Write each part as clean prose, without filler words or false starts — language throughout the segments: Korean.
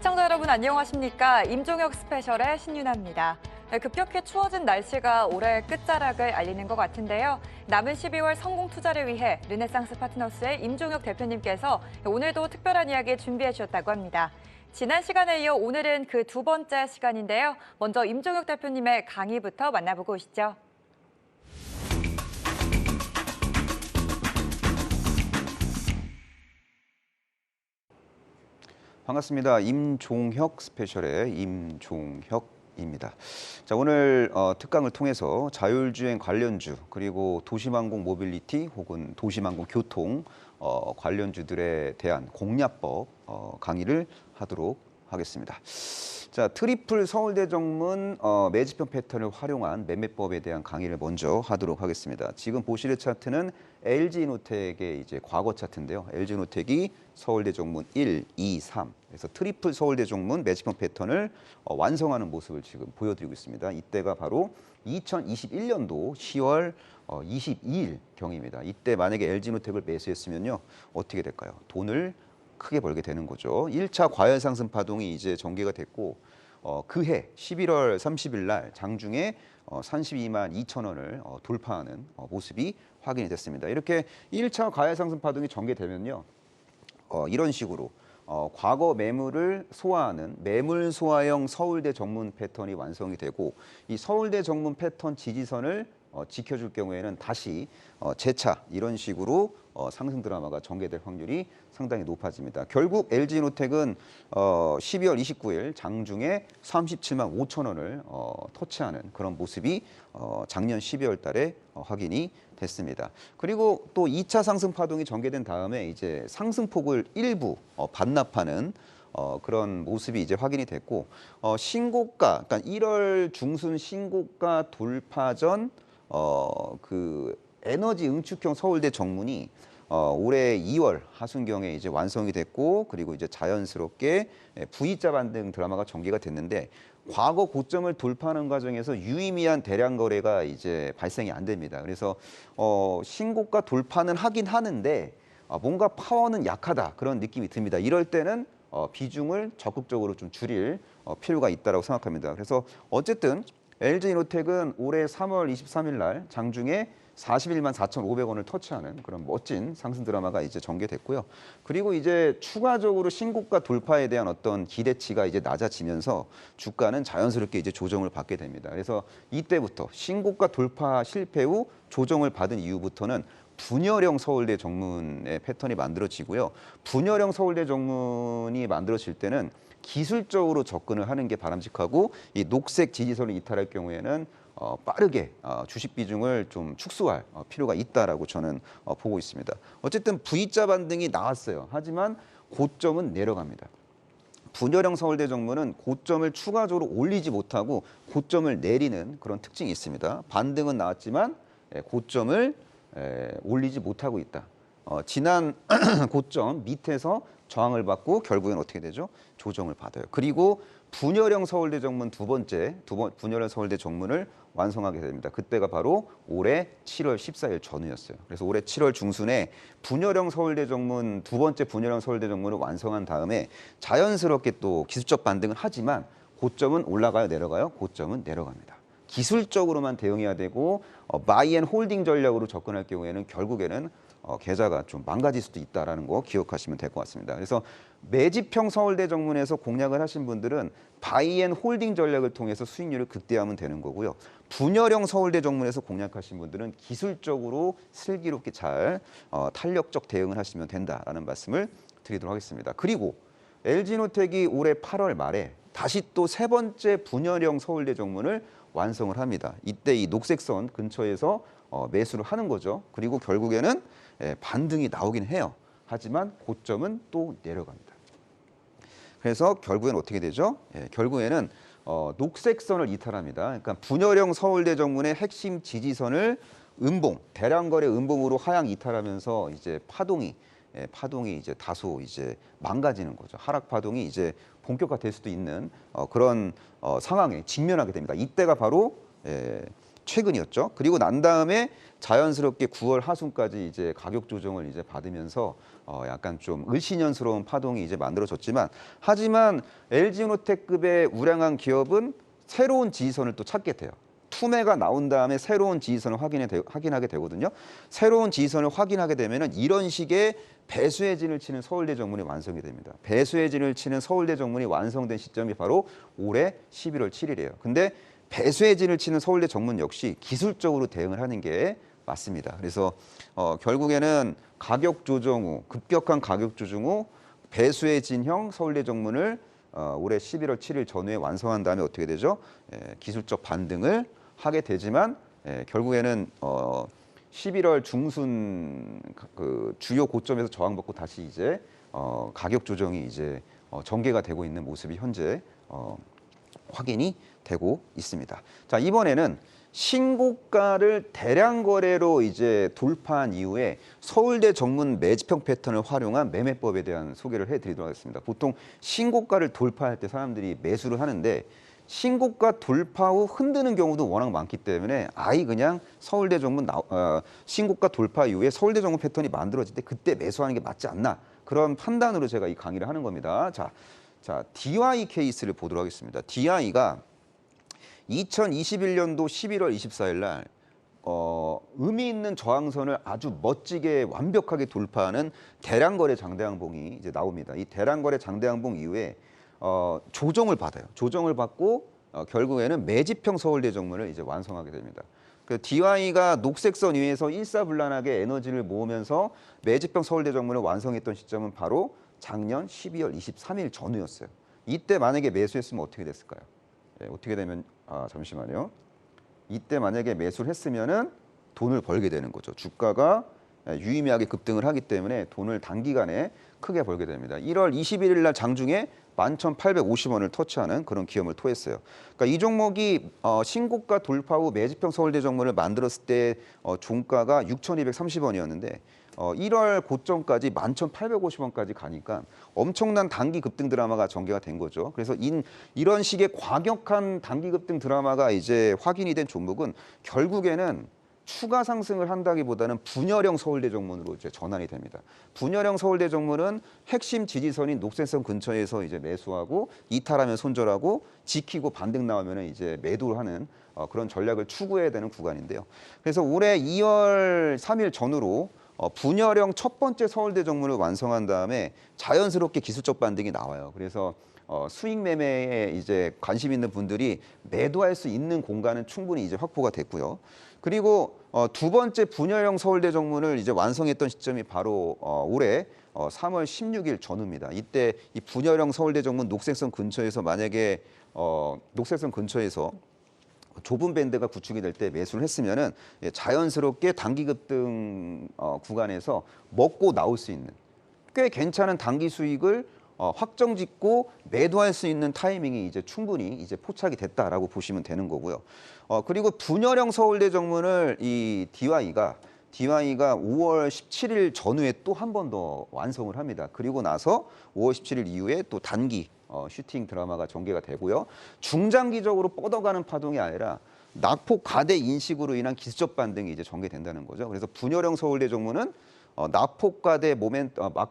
시청자 여러분 안녕하십니까? 임종혁 스페셜의 신윤아입니다. 급격히 추워진 날씨가 올해 끝자락을 알리는 것 같은데요. 남은 12월 성공 투자를 위해 르네상스 파트너스의 임종혁 대표님께서 오늘도 특별한 이야기 준비해 주셨다고 합니다. 지난 시간에 이어 오늘은 그 두 번째 시간인데요. 먼저 임종혁 대표님의 강의부터 만나보고 오시죠. 반갑습니다. 임종혁 스페셜의 임종혁입니다. 자, 오늘 특강을 통해서 자율주행 관련주 그리고 도시망공 모빌리티 혹은 도시망공 교통 관련주들에 대한 공략법 강의를 하도록 하겠습니다. 자, 트리플 서울대 정문 매집형 패턴을 활용한 매매법에 대한 강의를 먼저 하도록 하겠습니다. 지금 보실 차트는 LG노텍의 이제 과거 차트인데요. LG노텍이 서울대 정문 1, 2, 3. 그래서 트리플 서울대 정문 매집형 패턴을 완성하는 모습을 지금 보여드리고 있습니다. 이때가 바로 2021년도 10월 22일 경입니다. 이때 만약에 LG노텍을 매수했으면요. 어떻게 될까요? 돈을 크게 벌게 되는 거죠. 1차 과열 상승 파동이 이제 전개가 됐고 그해 11월 30일 날 장중에 32만 2천 원을 돌파하는 모습이 확인이 됐습니다. 이렇게 1차 과열 상승 파동이 전개되면요. 이런 식으로 과거 매물을 소화하는 매물 소화형 서울대 정문 패턴이 완성이 되고 이 서울대 정문 패턴 지지선을 지켜줄 경우에는 다시 재차 이런 식으로 상승 드라마가 전개될 확률이 상당히 높아집니다. 결국 LG노텍은 12월 29일 장중에 37만 5천 원을 터치하는 그런 모습이 작년 12월 달에 확인이 됐습니다. 그리고 또 2차 상승 파동이 전개된 다음에 이제 상승폭을 일부 반납하는 그런 모습이 이제 확인이 됐고 신고가, 그러니까 1월 중순 신고가 돌파 전 그 에너지 응축형 서울대 정문이 올해 2월 하순경에 이제 완성이 됐고 그리고 이제 자연스럽게 V자 반등 드라마가 전개가 됐는데 과거 고점을 돌파하는 과정에서 유의미한 대량 거래가 이제 발생이 안 됩니다. 그래서 신고가 돌파는 하긴 하는데 뭔가 파워는 약하다 그런 느낌이 듭니다. 이럴 때는 비중을 적극적으로 좀 줄일 필요가 있다고 생각합니다. 그래서 어쨌든 LG노텍은 올해 3월 23일 날 장중에 41만 4,500원을 터치하는 그런 멋진 상승 드라마가 이제 전개됐고요. 그리고 이제 추가적으로 신고가 돌파에 대한 어떤 기대치가 이제 낮아지면서 주가는 자연스럽게 이제 조정을 받게 됩니다. 그래서 이때부터 신고가 돌파 실패 후 조정을 받은 이후부터는 분열형 서울대 정문의 패턴이 만들어지고요. 분열형 서울대 정문이 만들어질 때는 기술적으로 접근을 하는 게 바람직하고 이 녹색 지지선을 이탈할 경우에는 빠르게 주식 비중을 좀 축소할 필요가 있다라고 저는 보고 있습니다. 어쨌든 V자 반등이 나왔어요. 하지만 고점은 내려갑니다. 분열형 서울대 정문은 고점을 추가적으로 올리지 못하고 고점을 내리는 그런 특징이 있습니다. 반등은 나왔지만 고점을 올리지 못하고 있다. 지난 고점 밑에서 저항을 받고 결국엔 어떻게 되죠? 조정을 받아요. 그리고 분열형 서울대 정문 두 번째 분열형 서울대 정문을 완성하게 됩니다. 그때가 바로 올해 7월 14일 전후였어요. 그래서 올해 7월 중순에 분열형 서울대 정문 두 번째 분열형 서울대 정문을 완성한 다음에 자연스럽게 또 기술적 반등을 하지만 고점은 올라가요, 내려가요? 고점은 내려갑니다. 기술적으로만 대응해야 되고 바이 앤 홀딩 전략으로 접근할 경우에는 결국에는 계좌가 좀 망가질 수도 있다는 거 기억하시면 될 것 같습니다. 그래서 매집형 서울대 정문에서 공략을 하신 분들은 바이 앤 홀딩 전략을 통해서 수익률을 극대화하면 되는 거고요. 분열형 서울대 정문에서 공략하신 분들은 기술적으로 슬기롭게 잘 탄력적 대응을 하시면 된다라는 말씀을 드리도록 하겠습니다. 그리고 LG노텍이 올해 8월 말에 다시 또 세 번째 분열형 서울대 정문을 완성을 합니다. 이때 이 녹색선 근처에서 매수를 하는 거죠. 그리고 결국에는 반등이 나오긴 해요. 하지만 고점은 또 내려갑니다. 그래서 결국에는 어떻게 되죠? 결국에는 녹색선을 이탈합니다. 그러니까 분열형 서울대 정문의 핵심 지지선을 대량거래 음봉으로 하향 이탈하면서 이제 파동이 이제 다소 이제 망가지는 거죠. 하락 파동이 이제 본격화될 수도 있는 그런 상황에 직면하게 됩니다. 이때가 바로 최근이었죠. 그리고 난 다음에 자연스럽게 9월 하순까지 이제 가격 조정을 이제 받으면서 약간 좀 을씨년스러운 파동이 이제 만들어졌지만, 하지만 LG노텍급의 우량한 기업은 새로운 지지선을 또 찾게 돼요. 투매가 나온 다음에 새로운 지지선을 확인하게 되거든요. 새로운 지지선을 확인하게 되면은 이런 식의 배수의 진을 치는 서울대 정문이 완성이 됩니다. 배수의 진을 치는 서울대 정문이 완성된 시점이 바로 올해 11월 7일이에요. 근데 배수의 진을 치는 서울대 정문 역시 기술적으로 대응을 하는 게 맞습니다. 그래서 결국에는 가격 조정 후, 급격한 가격 조정 후 배수의 진형 서울대 정문을 올해 11월 7일 전후에 완성한 다음에 어떻게 되죠? 기술적 반등을 하게 되지만 결국에는 11월 중순 그 주요 고점에서 저항받고 다시 이제 가격 조정이 이제 전개가 되고 있는 모습이 현재 확인이 되고 있습니다. 자, 이번에는 신고가를 대량 거래로 이제 돌파한 이후에 서울대 정문 매집형 패턴을 활용한 매매법에 대한 소개를 해드리도록 하겠습니다. 보통 신고가를 돌파할 때 사람들이 매수를 하는데, 신고가 돌파 후 흔드는 경우도 워낙 많기 때문에 아예 그냥 서울대 정문 신고가 돌파 이후에 서울대 정문 패턴이 만들어질 때 그때 매수하는 게 맞지 않나, 그런 판단으로 제가 이 강의를 하는 겁니다. 자, DI 케이스를 보도록 하겠습니다. DI가 2021년도 11월 24일 날 의미 있는 저항선을 아주 멋지게 완벽하게 돌파하는 대량거래 장대항봉이 이제 나옵니다. 이 대량거래 장대항봉 이후에 조정을 받아요. 조정을 받고 결국에는 매집형 서울대 정문을 이제 완성하게 됩니다. 그 DY가 녹색선 위에서 일사불란하게 에너지를 모으면서 매집형 서울대 정문을 완성했던 시점은 바로 작년 12월 23일 전후였어요. 이때 만약에 매수했으면 어떻게 됐을까요? 어떻게 되면 잠시만요. 이때 만약에 매수를 했으면은 돈을 벌게 되는 거죠. 주가가 유의미하게 급등을 하기 때문에 돈을 단기간에 크게 벌게 됩니다. 1월 21일 날 장중에 11,850원을 터치하는 그런 기염을 토했어요. 그러니까 이 종목이 신고가 돌파 후 매집형 서울대 정문을 만들었을 때 종가가 6,230원이었는데 1월 고점까지 11,850원까지 가니까 엄청난 단기 급등 드라마가 전개가 된 거죠. 그래서 이런 식의 과격한 단기 급등 드라마가 이제 확인이 된 종목은 결국에는 추가 상승을 한다기보다는 분열형 서울대 정문으로 이제 전환이 됩니다. 분열형 서울대 정문은 핵심 지지선인 녹색선 근처에서 이제 매수하고 이탈하면 손절하고 지키고 반등 나오면 이제 매도를 하는 그런 전략을 추구해야 되는 구간인데요. 그래서 올해 2월 3일 전후로 분열형 첫 번째 서울대 정문을 완성한 다음에 자연스럽게 기술적 반등이 나와요. 그래서 수익 매매에 이제 관심 있는 분들이 매도할 수 있는 공간은 충분히 이제 확보가 됐고요. 그리고 두 번째 분열형 서울대 정문을 이제 완성했던 시점이 바로 올해 3월 16일 전후입니다. 이때 이 분열형 서울대 정문 녹색선 근처에서 만약에 녹색선 근처에서 좁은 밴드가 구축이 될 때 매수를 했으면은 자연스럽게 단기 급등 구간에서 먹고 나올 수 있는 꽤 괜찮은 단기 수익을 확정짓고 매도할 수 있는 타이밍이 이제 충분히 이제 포착이 됐다라고 보시면 되는 거고요. 그리고 분열형 서울대 정문을 이 DY가 5월 17일 전후에 또 한 번 더 완성을 합니다. 그리고 나서 5월 17일 이후에 또 단기 슈팅 드라마가 전개가 되고요. 중장기적으로 뻗어가는 파동이 아니라 낙폭 가대 인식으로 인한 기술적 반등이 이제 전개된다는 거죠. 그래서 분열형 서울대 정문은 낙폭과대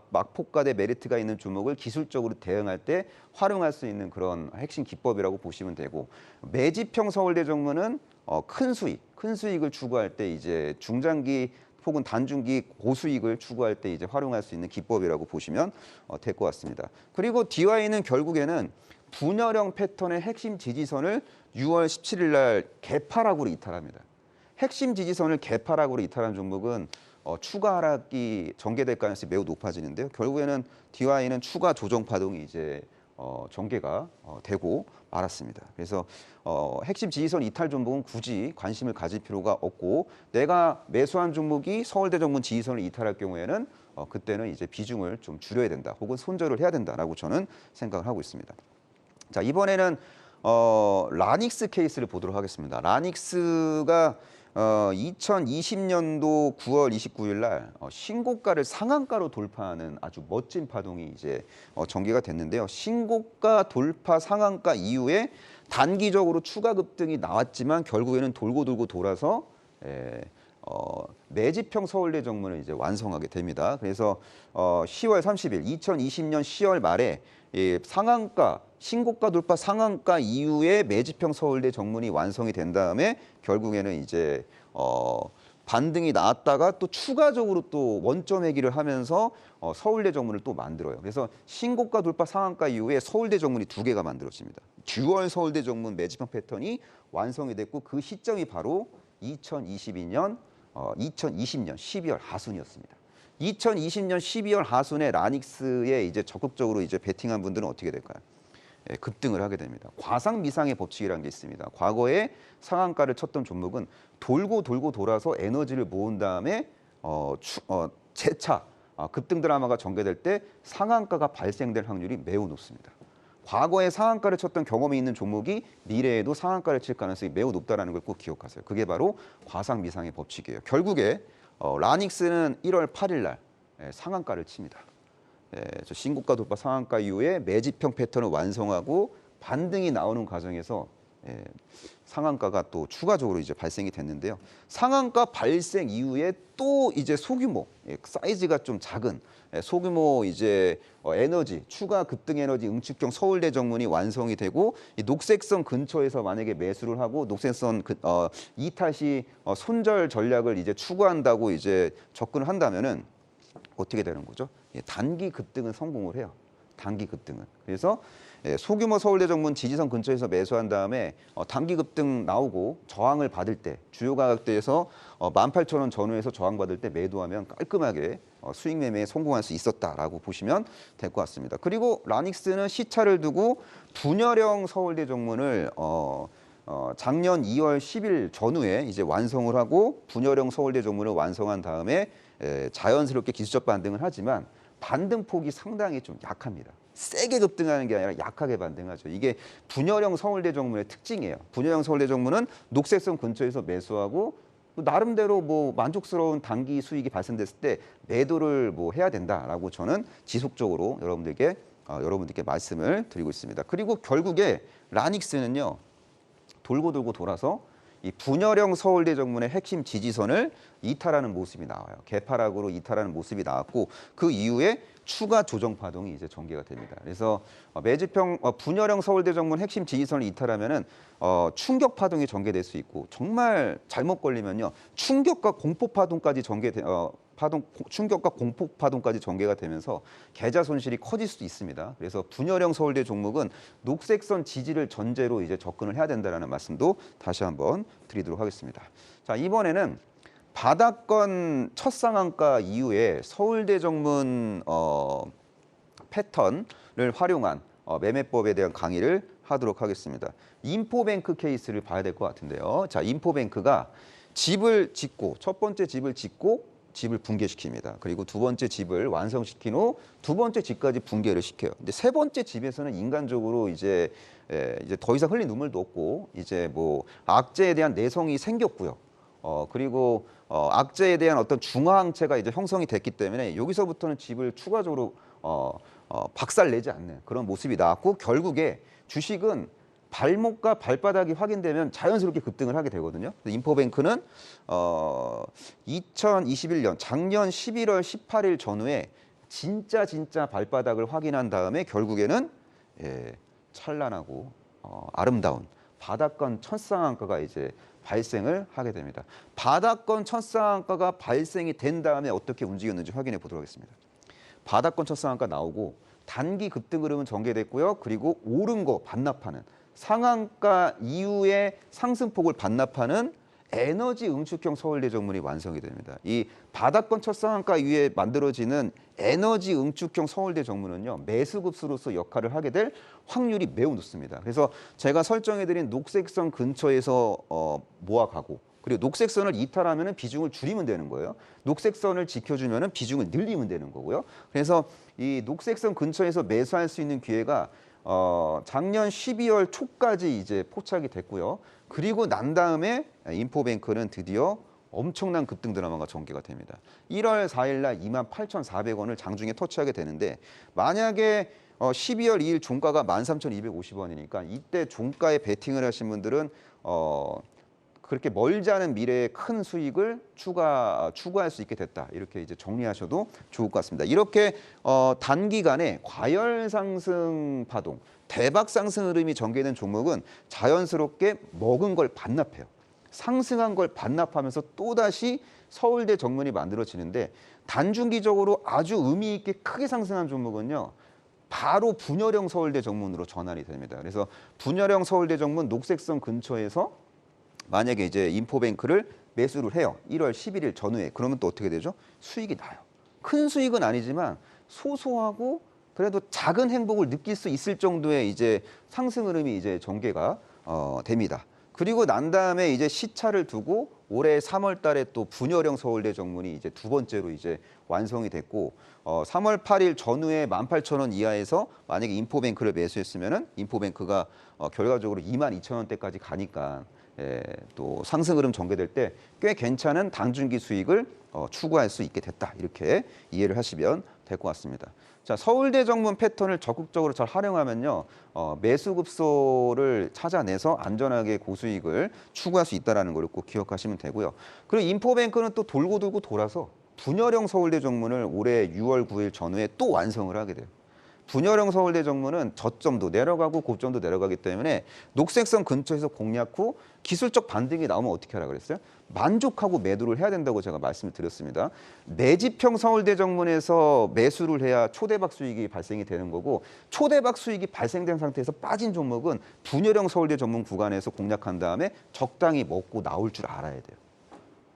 막폭과대 메리트가 있는 종목을 기술적으로 대응할 때 활용할 수 있는 그런 핵심 기법이라고 보시면 되고, 매집형 서울대 정문은 큰 수익을 추구할 때 이제 중장기 혹은 단중기 고수익을 추구할 때 이제 활용할 수 있는 기법이라고 보시면 될 것 같습니다. 그리고 DY는 결국에는 분열형 패턴의 핵심 지지선을 6월 17일 날 개파락으로 이탈합니다. 핵심 지지선을 개파락으로 이탈한 종목은 추가 하락이 전개될 가능성이 매우 높아지는데요. 결국에는 DY는 추가 조정 파동이 이제 전개가 되고 말았습니다. 그래서 핵심 지지선 이탈 종목은 굳이 관심을 가질 필요가 없고, 내가 매수한 종목이 서울대 정문 지지선을 이탈할 경우에는 그때는 이제 비중을 좀 줄여야 된다, 혹은 손절을 해야 된다라고 저는 생각을 하고 있습니다. 자, 이번에는 라닉스 케이스를 보도록 하겠습니다. 라닉스가 2020년도 9월 29일 날 신고가를 상한가로 돌파하는 아주 멋진 파동이 이제 전개가 됐는데요. 신고가 돌파 상한가 이후에 단기적으로 추가 급등이 나왔지만 결국에는 돌고 돌고 돌아서 매집형 서울대 정문을 이제 완성하게 됩니다. 그래서 10월 30일, 2020년 10월 말에 상한가, 신고가 돌파 상한가 이후에 매집형 서울대 정문이 완성이 된 다음에 결국에는 이제 반등이 나왔다가 또 추가적으로 또 원점 회귀를 하면서 서울대 정문을 또 만들어요. 그래서 신고가 돌파 상한가 이후에 서울대 정문이 두 개가 만들어집니다. 듀얼 서울대 정문 매집형 패턴이 완성이 됐고 그 시점이 바로 2020년 12월 하순이었습니다. 2020년 12월 하순에 라닉스에 이제 적극적으로 이제 베팅한 분들은 어떻게 될까요? 급등을 하게 됩니다. 과상미상의 법칙이라는 게 있습니다. 과거에 상한가를 쳤던 종목은 돌고 돌고 돌아서 에너지를 모은 다음에 재차 급등 드라마가 전개될 때 상한가가 발생될 확률이 매우 높습니다. 과거에 상한가를 쳤던 경험이 있는 종목이 미래에도 상한가를 칠 가능성이 매우 높다는 걸 꼭 기억하세요. 그게 바로 과상미상의 법칙이에요. 결국에 라닉스는 1월 8일 날 상한가를 칩니다. 저 신고가 돌파 상한가 이후에 매집형 패턴을 완성하고 반등이 나오는 과정에서 상한가가 또 추가적으로 이제 발생이 됐는데요. 상한가 발생 이후에 또 이제 소규모 사이즈가 좀 작은 소규모 이제 에너지 추가 급등 에너지 응축형 서울대 정문이 완성이 되고 이 녹색선 근처에서 만약에 매수를 하고 녹색선 이탈 시 손절 전략을 이제 추구한다고 이제 접근을 한다면은 어떻게 되는 거죠? 단기 급등은 성공을 해요. 단기 급등은. 그래서 소규모 서울대 정문 지지선 근처에서 매수한 다음에 단기 급등 나오고 저항을 받을 때 주요 가격대에서 18,000원 전후에서 저항받을 때 매도하면 깔끔하게 수익 매매에 성공할 수 있었다라고 보시면 될 것 같습니다. 그리고 라닉스는 시차를 두고 분열형 서울대 정문을 작년 2월 10일 전후에 이제 완성을 하고 분열형 서울대 정문을 완성한 다음에 자연스럽게 기술적 반등을 하지만 반등폭이 상당히 좀 약합니다. 세게 급등하는 게 아니라 약하게 반등하죠. 이게 분열형 서울대 정문의 특징이에요. 분열형 서울대 정문은 녹색선 근처에서 매수하고 나름대로 뭐 만족스러운 단기 수익이 발생됐을 때 매도를 뭐 해야 된다라고 저는 지속적으로 여러분들께 말씀을 드리고 있습니다. 그리고 결국에 라닉스는요. 돌고 돌고 돌아서 이 분열형 서울대 정문의 핵심 지지선을 이탈하는 모습이 나와요. 개파락으로 이탈하는 모습이 나왔고 그 이후에 추가 조정 파동이 이제 전개가 됩니다. 그래서 매집형 분열형 서울대 정문 핵심 지지선을 이탈하면은 충격 파동이 전개될 수 있고 정말 잘못 걸리면요 충격과 공포 파동까지 충격과 공포 파동까지 전개가 되면서 계좌 손실이 커질 수도 있습니다. 그래서 분열형 서울대 종목은 녹색선 지지를 전제로 이제 접근을 해야 된다는 말씀도 다시 한번 드리도록 하겠습니다. 자, 이번에는 바닥권 첫 상한가 이후에 서울대 정문 패턴을 활용한 매매법에 대한 강의를 하도록 하겠습니다. 인포뱅크 케이스를 봐야 될 것 같은데요. 자, 인포뱅크가 집을 짓고 첫 번째 집을 짓고 집을 붕괴시킵니다. 그리고 두 번째 집을 완성시킨 후 두 번째 집까지 붕괴를 시켜요. 근데 세 번째 집에서는 인간적으로 이제 더 이상 흘릴 눈물도 없고 이제 뭐 악재에 대한 내성이 생겼고요. 그리고 악재에 대한 어떤 중화항체가 이제 형성이 됐기 때문에 여기서부터는 집을 추가적으로 박살내지 않는 그런 모습이 나왔고 결국에 주식은 발목과 발바닥이 확인되면 자연스럽게 급등을 하게 되거든요. 인포뱅크는 2021년 작년 11월 18일 전후에 진짜 발바닥을 확인한 다음에 결국에는 찬란하고 아름다운 바닥권 첫 상한가가 이제 발생을 하게 됩니다. 바닥권 첫 상한가가 발생이 된 다음에 어떻게 움직였는지 확인해 보도록 하겠습니다. 바닥권 첫 상한가 나오고 단기 급등 흐름은 전개됐고요. 그리고 오른 거 반납하는 상한가 이후에 상승폭을 반납하는 에너지 응축형 서울대 정문이 완성이 됩니다. 이 바닥권 첫 상한가 이후에 만들어지는 에너지 응축형 서울대 정문은요. 매수급수로서 역할을 하게 될 확률이 매우 높습니다. 그래서 제가 설정해드린 녹색선 근처에서 모아가고 그리고 녹색선을 이탈하면 비중을 줄이면 되는 거예요. 녹색선을 지켜주면 비중을 늘리면 되는 거고요. 그래서 이 녹색선 근처에서 매수할 수 있는 기회가 작년 12월 초까지 이제 포착이 됐고요. 그리고 난 다음에 인포뱅크는 드디어 엄청난 급등 드라마가 전개가 됩니다. 1월 4일 날 28,400원을 장중에 터치하게 되는데 만약에 12월 2일 종가가 13,250원이니까 이때 종가에 베팅을 하신 분들은 그렇게 멀지 않은 미래에 큰 수익을 추구할 수 있게 됐다. 이렇게 이제 정리하셔도 좋을 것 같습니다. 이렇게 단기간에 과열 상승 파동, 대박 상승 흐름이 전개된 종목은 자연스럽게 먹은 걸 반납해요. 상승한 걸 반납하면서 또다시 서울대 정문이 만들어지는데 단중기적으로 아주 의미 있게 크게 상승한 종목은요. 바로 분열형 서울대 정문으로 전환이 됩니다. 그래서 분열형 서울대 정문 녹색선 근처에서 만약에 이제 인포뱅크를 매수를 해요. 1월 11일 전후에. 그러면 또 어떻게 되죠? 수익이 나요. 큰 수익은 아니지만 소소하고 그래도 작은 행복을 느낄 수 있을 정도의 이제 상승 흐름이 이제 전개가 됩니다. 그리고 난 다음에 이제 시차를 두고 올해 3월 달에 또 분열형 서울대 정문이 이제 두 번째로 이제 완성이 됐고 3월 8일 전후에 18,000원 이하에서 만약에 인포뱅크를 매수했으면은 인포뱅크가 결과적으로 22,000원대까지 가니까 또 상승 흐름 전개될 때 꽤 괜찮은 당중기 수익을 추구할 수 있게 됐다. 이렇게 이해를 하시면 될 것 같습니다. 자, 서울대 정문 패턴을 적극적으로 잘 활용하면요. 매수 급소를 찾아내서 안전하게 고수익을 추구할 수 있다는 걸 꼭 기억하시면 되고요. 그리고 인포뱅크는 또 돌고 돌고 돌아서 분열형 서울대 정문을 올해 6월 9일 전후에 또 완성을 하게 돼요. 분열형 서울대 정문은 저점도 내려가고 고점도 내려가기 때문에 녹색선 근처에서 공략 후 기술적 반등이 나오면 어떻게 하라 그랬어요? 만족하고 매도를 해야 된다고 제가 말씀을 드렸습니다. 매집형 서울대 정문에서 매수를 해야 초대박 수익이 발생이 되는 거고 초대박 수익이 발생된 상태에서 빠진 종목은 분열형 서울대 정문 구간에서 공략한 다음에 적당히 먹고 나올 줄 알아야 돼요.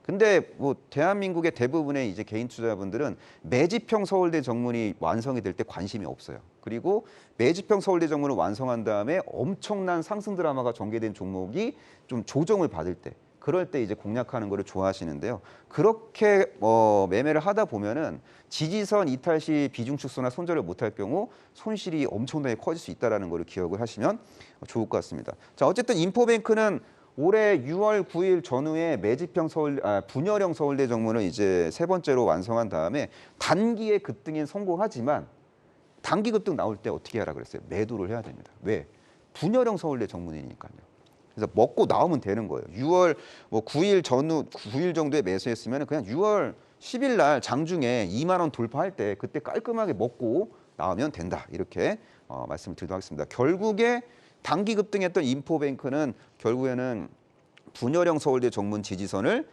근데 뭐 대한민국의 대부분의 이제 개인 투자자분들은 매집형 서울대 정문이 완성이 될 때 관심이 없어요. 그리고 매집형 서울대 정문을 완성한 다음에 엄청난 상승 드라마가 전개된 종목이 좀 조정을 받을 때 그럴 때 이제 공략하는 거를 좋아하시는데요. 그렇게 매매를 하다 보면은 지지선 이탈 시 비중 축소나 손절을 못할 경우 손실이 엄청나게 커질 수 있다는 걸 기억을 하시면 좋을 것 같습니다. 자, 어쨌든 인포뱅크는 올해 6월 9일 전후에 매집형 분열형 서울대 정문을 이제 세 번째로 완성한 다음에 단기의 급등엔 성공하지만 단기 급등 나올 때 어떻게 하라 그랬어요? 매도를 해야 됩니다. 왜? 분열형 서울대 정문이니까요. 그래서 먹고 나오면 되는 거예요. 6월 9일 전후 9일 정도에 매수했으면 그냥 6월 10일 날 장중에 2만 원 돌파할 때 그때 깔끔하게 먹고 나오면 된다. 이렇게 말씀을 드리도록 하겠습니다. 결국에 단기 급등했던 인포뱅크는 결국에는 분열형 서울대 정문 지지선을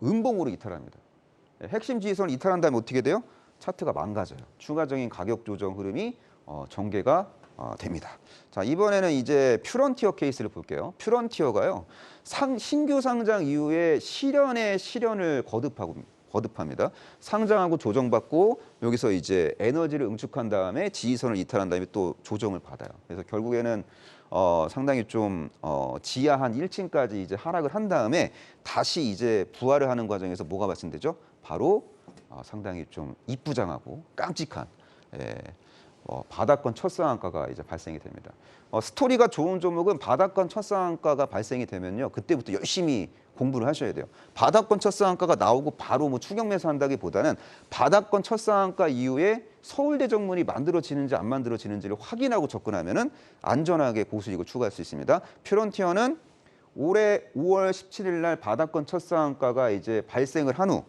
음봉으로 이탈합니다. 핵심 지지선을 이탈한 다음에 어떻게 돼요? 차트가 망가져요. 추가적인 가격 조정 흐름이 전개가 됩니다. 자, 이번에는 이제 퓨런티어 케이스를 볼게요. 퓨런티어가요. 신규 상장 이후에 실현을 거듭합니다. 상장하고 조정받고 여기서 이제 에너지를 응축한 다음에 지지선을 이탈한 다음에 또 조정을 받아요. 그래서 결국에는 상당히 좀 지하 한 1층까지 이제 하락을 한 다음에 다시 이제 부활을 하는 과정에서 뭐가 발생되죠? 바로 상당히 좀 이쁘장하고 깜찍한 바닥권 첫 상한가가 이제 발생이 됩니다. 스토리가 좋은 종목은 바닥권 첫 상한가가 발생이 되면요, 그때부터 열심히 공부를 하셔야 돼요. 바닥권 첫 상한가가 나오고 바로 뭐 추격 매수한다기보다는 바닥권 첫 상한가 이후에 서울대 정문이 만들어지는지 안 만들어지는지를 확인하고 접근하면은 안전하게 고수익을 추구할 수 있습니다. 퓨런티어는 올해 5월 17일 날 바닥권 첫 상한가가 이제 발생을 한 후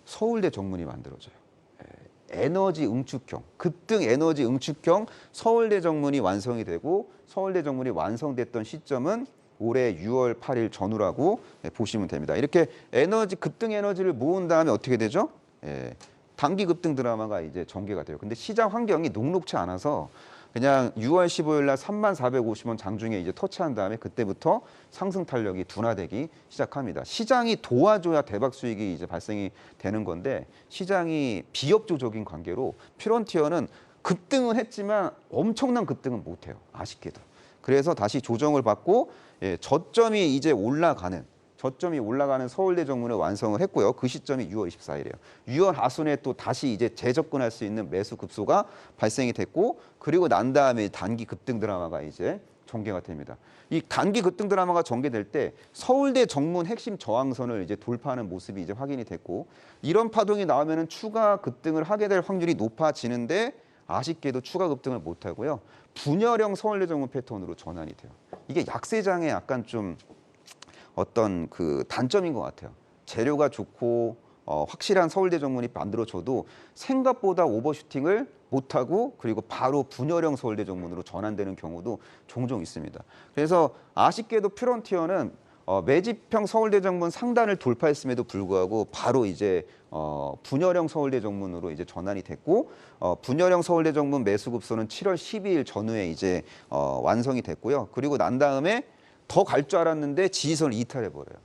서울대 정문이 만들어져요. 에너지 응축형, 급등 에너지 응축형 서울대 정문이 완성이 되고 서울대 정문이 완성됐던 시점은 올해 6월 8일 전후라고 보시면 됩니다. 이렇게 급등 에너지를 모은 다음에 어떻게 되죠? 단기 급등 드라마가 이제 전개가 돼요. 근데 시장 환경이 녹록치 않아서 그냥 6월 15일 날 3450원 장중에 이제 터치한 다음에 그때부터 상승 탄력이 둔화되기 시작합니다. 시장이 도와줘야 대박 수익이 이제 발생이 되는 건데 시장이 비협조적인 관계로 퓨런티어는 급등은 했지만 엄청난 급등은 못해요. 아쉽게도. 그래서 다시 조정을 받고 저점이 이제 올라가는 저점이 올라가는 서울대 정문을 완성을 했고요. 그 시점이 6월 24일이에요. 6월 하순에 또 다시 이제 재접근할 수 있는 매수 급소가 발생이 됐고, 그리고 난 다음에 단기 급등 드라마가 이제 전개가 됩니다. 이 단기 급등 드라마가 전개될 때 서울대 정문 핵심 저항선을 이제 돌파하는 모습이 이제 확인이 됐고, 이런 파동이 나오면은 추가 급등을 하게 될 확률이 높아지는데, 아쉽게도 추가 급등을 못 하고요. 분열형 서울대 정문 패턴으로 전환이 돼요. 이게 약세장의 약간 좀 어떤 그 단점인 것 같아요. 재료가 좋고 확실한 서울대 정문이 만들어져도 생각보다 오버슈팅을 못하고, 그리고 바로 분열형 서울대 정문으로 전환되는 경우도 종종 있습니다. 그래서 아쉽게도 퓨런티어는 매집형 서울대 정문 상단을 돌파했음에도 불구하고 바로 이제 분열형 서울대 정문으로 이제 전환이 됐고, 분열형 서울대 정문 매수 급소는 7월 12일 전후에 이제 완성이 됐고요. 그리고 난 다음에 더 갈 줄 알았는데 지지선을 이탈해 버려요.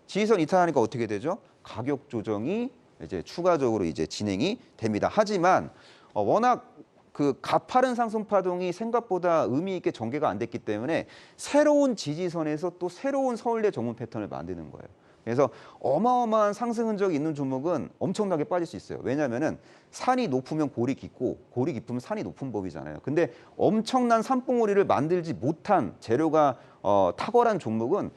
지지선 이탈하니까 어떻게 되죠? 가격 조정이 이제 추가적으로 이제 진행이 됩니다. 하지만 워낙 그 가파른 상승 파동이 생각보다 의미 있게 전개가 안 됐기 때문에 새로운 지지선에서 또 새로운 서울대 정문 패턴을 만드는 거예요. 그래서 어마어마한 상승 흔적이 있는 종목은 엄청나게 빠질 수 있어요. 왜냐하면은 산이 높으면 골이 깊고, 골이 깊으면 산이 높은 법이잖아요. 근데 엄청난 산봉우리를 만들지 못한 재료가 탁월한 종목은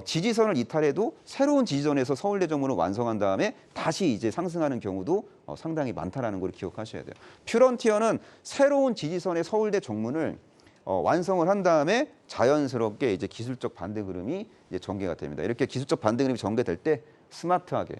지지선을 이탈해도 새로운 지지선에서 서울대 정문을 완성한 다음에 다시 이제 상승하는 경우도 상당히 많다라는 걸 기억하셔야 돼요. 퓨런티어는 새로운 지지선의 서울대 정문을 완성을 한 다음에 자연스럽게 이제 기술적 반등 흐름이 이제 전개가 됩니다. 이렇게 기술적 반등 흐름이 전개될 때 스마트하게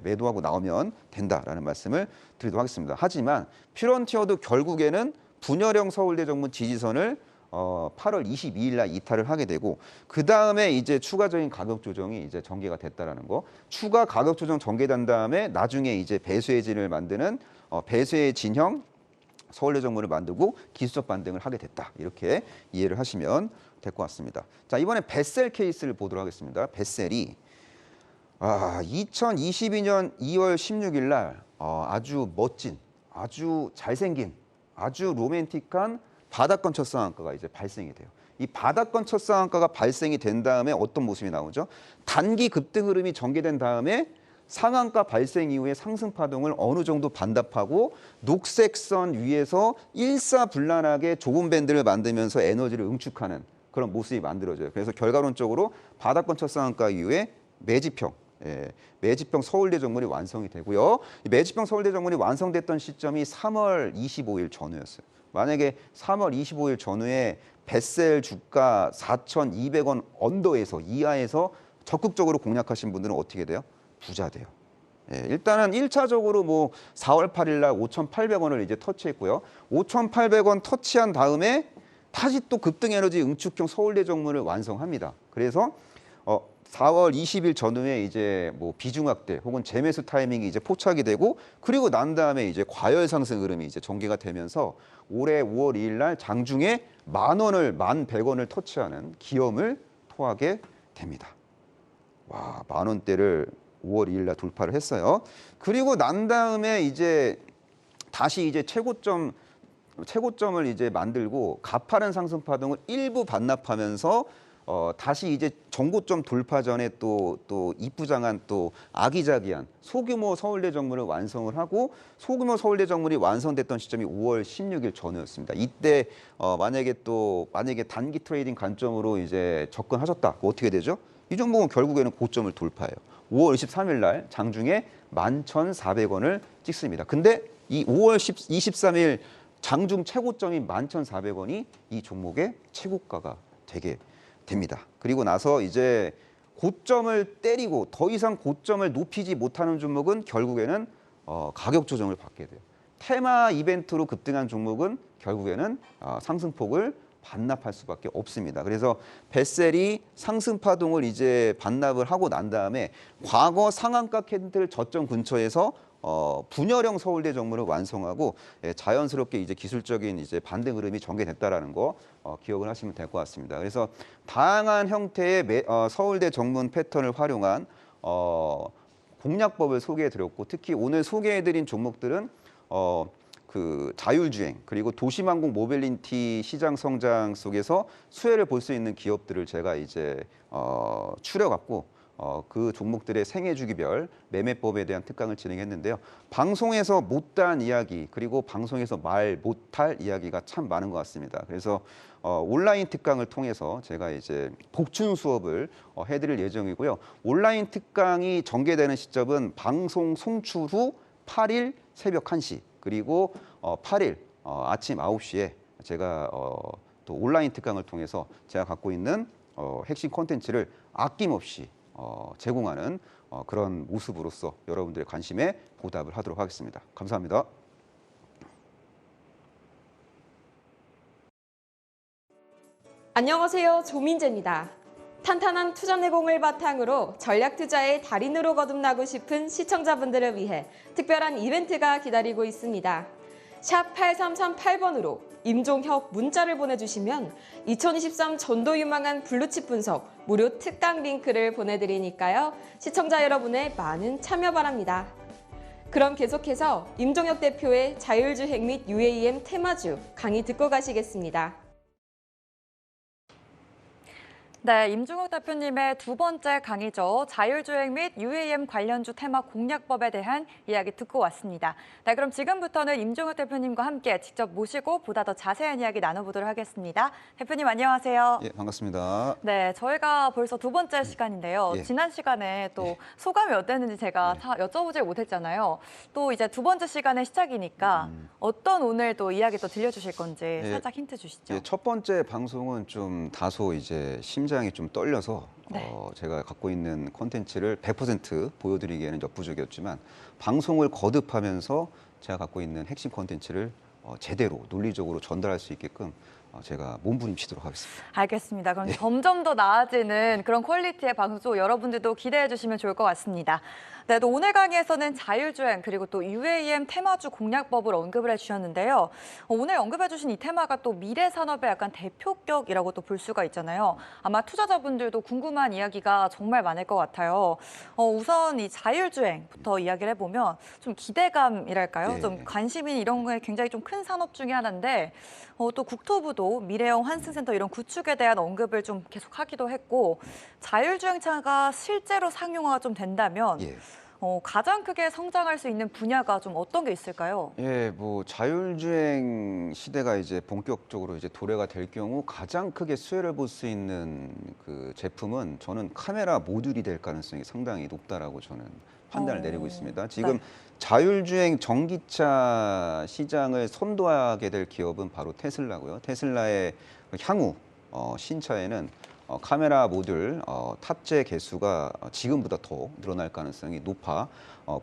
매도하고 나오면 된다라는 말씀을 드리도록 하겠습니다. 하지만 퓨런티어도 결국에는 분열형 서울대 정문 지지선을 8월 22일 날 이탈을 하게 되고, 그 다음에 이제 추가적인 가격 조정이 이제 전개가 됐다라는 거. 추가 가격 조정 전개된 다음에 나중에 이제 배수의 진을 만드는 배수의 진형 서울대 정문을 만들고 기술적 반등을 하게 됐다. 이렇게 이해를 하시면 될 것 같습니다. 자, 이번에 벳셀 케이스를 보도록 하겠습니다. 벳셀이 2022년 2월 16일 날 아주 멋진, 아주 잘생긴, 아주 로맨틱한 바닥권 첫 상한가가 이제 발생이 돼요. 이 바닥권 첫 상한가가 발생이 된 다음에 어떤 모습이 나오죠? 단기 급등 흐름이 전개된 다음에 상한가 발생 이후에 상승 파동을 어느 정도 반납하고 녹색선 위에서 일사불란하게 좁은 밴드를 만들면서 에너지를 응축하는 그런 모습이 만들어져요. 그래서 결과론적으로 바닥권 첫 상한가 이후에 매집형 서울대 정문이 완성이 되고요. 이 매집형 서울대 정문이 완성됐던 시점이 3월 25일 전후였어요. 만약에 3월 25일 전후에 벳셀 주가 4,200원 언더에서 이하에서 적극적으로 공략하신 분들은 어떻게 돼요? 부자 돼요. 일단은 1차적으로 뭐 4월 8일 날 5,800원을 이제 터치했고요. 5,800원 터치한 다음에 다시 또 급등 에너지 응축형 서울대 정문을 완성합니다. 그래서 4월 20일 전후에 이제 뭐 비중 확대 혹은 재매수 타이밍이 이제 포착이 되고, 그리고 난 다음에 이제 과열 상승 흐름이 이제 전개가 되면서 올해 5월 2일 날 장중에 10,000원을 1,100원을 터치하는 기염을 토하게 됩니다. 와, 10,000원대를 5월 2일 날 돌파를 했어요. 그리고 난 다음에 이제 다시 이제 최고점을 이제 만들고 가파른 상승 파동을 일부 반납하면서 다시 이제 정고점 돌파 전에 또 이쁘장한 또 아기자기한 소규모 서울대 정문을 완성을 하고, 소규모 서울대 정문이 완성됐던 시점이 5월 16일 전후였습니다. 이때 만약에 단기 트레이딩 관점으로 이제 접근하셨다. 어떻게 되죠? 이 종목은 결국에는 고점을 돌파해요. 5월 23일 날 장중에 11,400원을 찍습니다. 근데 이 5월 23일 장중 최고점이 11,400원이 이 종목의 최고가가 되게 됩니다. 그리고 나서 이제 고점을 때리고 더 이상 고점을 높이지 못하는 종목은 결국에는 가격 조정을 받게 돼요. 테마 이벤트로 급등한 종목은 결국에는 상승폭을 반납할 수밖에 없습니다. 그래서 벳셀이 상승 파동을 이제 반납을 하고 난 다음에 과거 상한가 캔들 저점 근처에서 분열형 서울대 정문을 완성하고 자연스럽게 이제 기술적인 이제 반등 흐름이 전개됐다라는 거 기억을 하시면 될 것 같습니다. 그래서 다양한 형태의 서울대 정문 패턴을 활용한 공략법을 소개해드렸고, 특히 오늘 소개해드린 종목들은 그 자율주행 그리고 도시망공 모빌리티 시장 성장 속에서 수혜를 볼 수 있는 기업들을 제가 이제 추려갖고 그 종목들의 생애주기별 매매법에 대한 특강을 진행했는데요. 방송에서 못다한 이야기 그리고 방송에서 말 못할 이야기가 참 많은 것 같습니다. 그래서 온라인 특강을 통해서 제가 이제 복춘 수업을 해드릴 예정이고요. 온라인 특강이 전개되는 시점은 방송 송출 후 8일 새벽 1시 그리고 8일 아침 9시에 제가 또 온라인 특강을 통해서 제가 갖고 있는 핵심 콘텐츠를 아낌없이 제공하는 그런 모습으로서 여러분들의 관심에 보답을 하도록 하겠습니다. 감사합니다. 안녕하세요. 조민재입니다. 탄탄한 투자 내공을 바탕으로 전략 투자의 달인으로 거듭나고 싶은 시청자분들을 위해 특별한 이벤트가 기다리고 있습니다. 샵 8338번으로 임종혁 문자를 보내주시면 2023 전도 유망한 블루칩 분석 무료 특강 링크를 보내드리니까요. 시청자 여러분의 많은 참여 바랍니다. 그럼 계속해서 임종혁 대표의 자율주행 및 UAM 테마주 강의 듣고 가시겠습니다. 네, 임종혁 대표님의 두 번째 강의죠. 자율주행 및 UAM 관련주 테마 공략법에 대한 이야기 듣고 왔습니다. 네, 그럼 지금부터는 임종혁 대표님과 함께 직접 모시고 보다 더 자세한 이야기 나눠보도록 하겠습니다. 대표님 안녕하세요. 예, 반갑습니다. 네, 저희가 벌써 두 번째 시간인데요. 예. 지난 시간에 또 소감이 어땠는지 제가 다 여쭤보질 못했잖아요. 또 이제 두 번째 시간의 시작이니까 어떤 오늘 또 이야기 또 들려주실 건지 살짝 힌트 주시죠. 예, 첫 번째 방송은 좀 다소 이제 심장이 좀 떨려서 네. 제가 갖고 있는 콘텐츠를 100% 보여드리기에는 역부족이었지만 방송을 거듭하면서 제가 갖고 있는 핵심 콘텐츠를 제대로 논리적으로 전달할 수 있게끔 제가 몸부림치도록 하겠습니다. 알겠습니다. 그럼 점점 더 나아지는 그런 퀄리티의 방송 여러분들도 기대해 주시면 좋을 것 같습니다. 네, 또 오늘 강의에서는 자율주행 그리고 또 UAM 테마주 공략법을 언급을 해주셨는데요. 오늘 언급해 주신 이 테마가 또 미래 산업의 약간 대표격이라고 또 볼 수가 있잖아요. 아마 투자자분들도 궁금한 이야기가 정말 많을 것 같아요. 우선 이 자율주행부터 이야기를 해보면 좀 기대감이랄까요? 예. 좀 관심이 이런 거에 굉장히 좀 큰 산업 중에 하나인데 또 국토부도 미래형 환승센터 이런 구축에 대한 언급을 좀 계속하기도 했고 자율주행차가 실제로 상용화가 좀 된다면 예. 가장 크게 성장할 수 있는 분야가 좀 어떤 게 있을까요? 예, 뭐 자율주행 시대가 이제 본격적으로 이제 도래가 될 경우 가장 크게 수혜를 볼 수 있는 그 제품은 저는 카메라 모듈이 될 가능성이 상당히 높다라고 저는 판단을 내리고 있습니다. 지금 네. 자율주행 전기차 시장을 선도하게 될 기업은 바로 테슬라고요. 테슬라의 향후 신차에는 카메라 모듈 탑재 개수가 지금보다 더 늘어날 가능성이 높아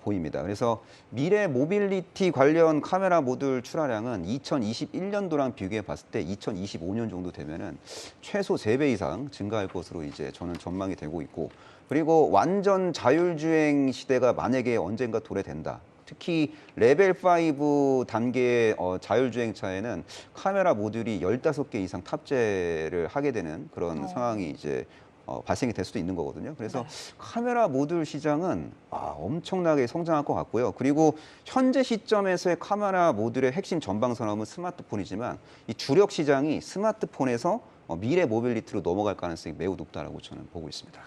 보입니다. 그래서 미래 모빌리티 관련 카메라 모듈 출하량은 2021년도랑 비교해 봤을 때 2025년 정도 되면은 최소 3배 이상 증가할 것으로 이제 저는 전망이 되고 있고, 그리고 완전 자율주행 시대가 만약에 언젠가 도래된다. 특히 레벨 5 단계의 자율주행차에는 카메라 모듈이 15개 이상 탑재를 하게 되는 그런 상황이 이제 발생이 될 수도 있는 거거든요. 그래서 카메라 모듈 시장은 엄청나게 성장할 것 같고요. 그리고 현재 시점에서의 카메라 모듈의 핵심 전방 산업은 스마트폰이지만 이 주력 시장이 스마트폰에서 미래 모빌리티로 넘어갈 가능성이 매우 높다라고 저는 보고 있습니다.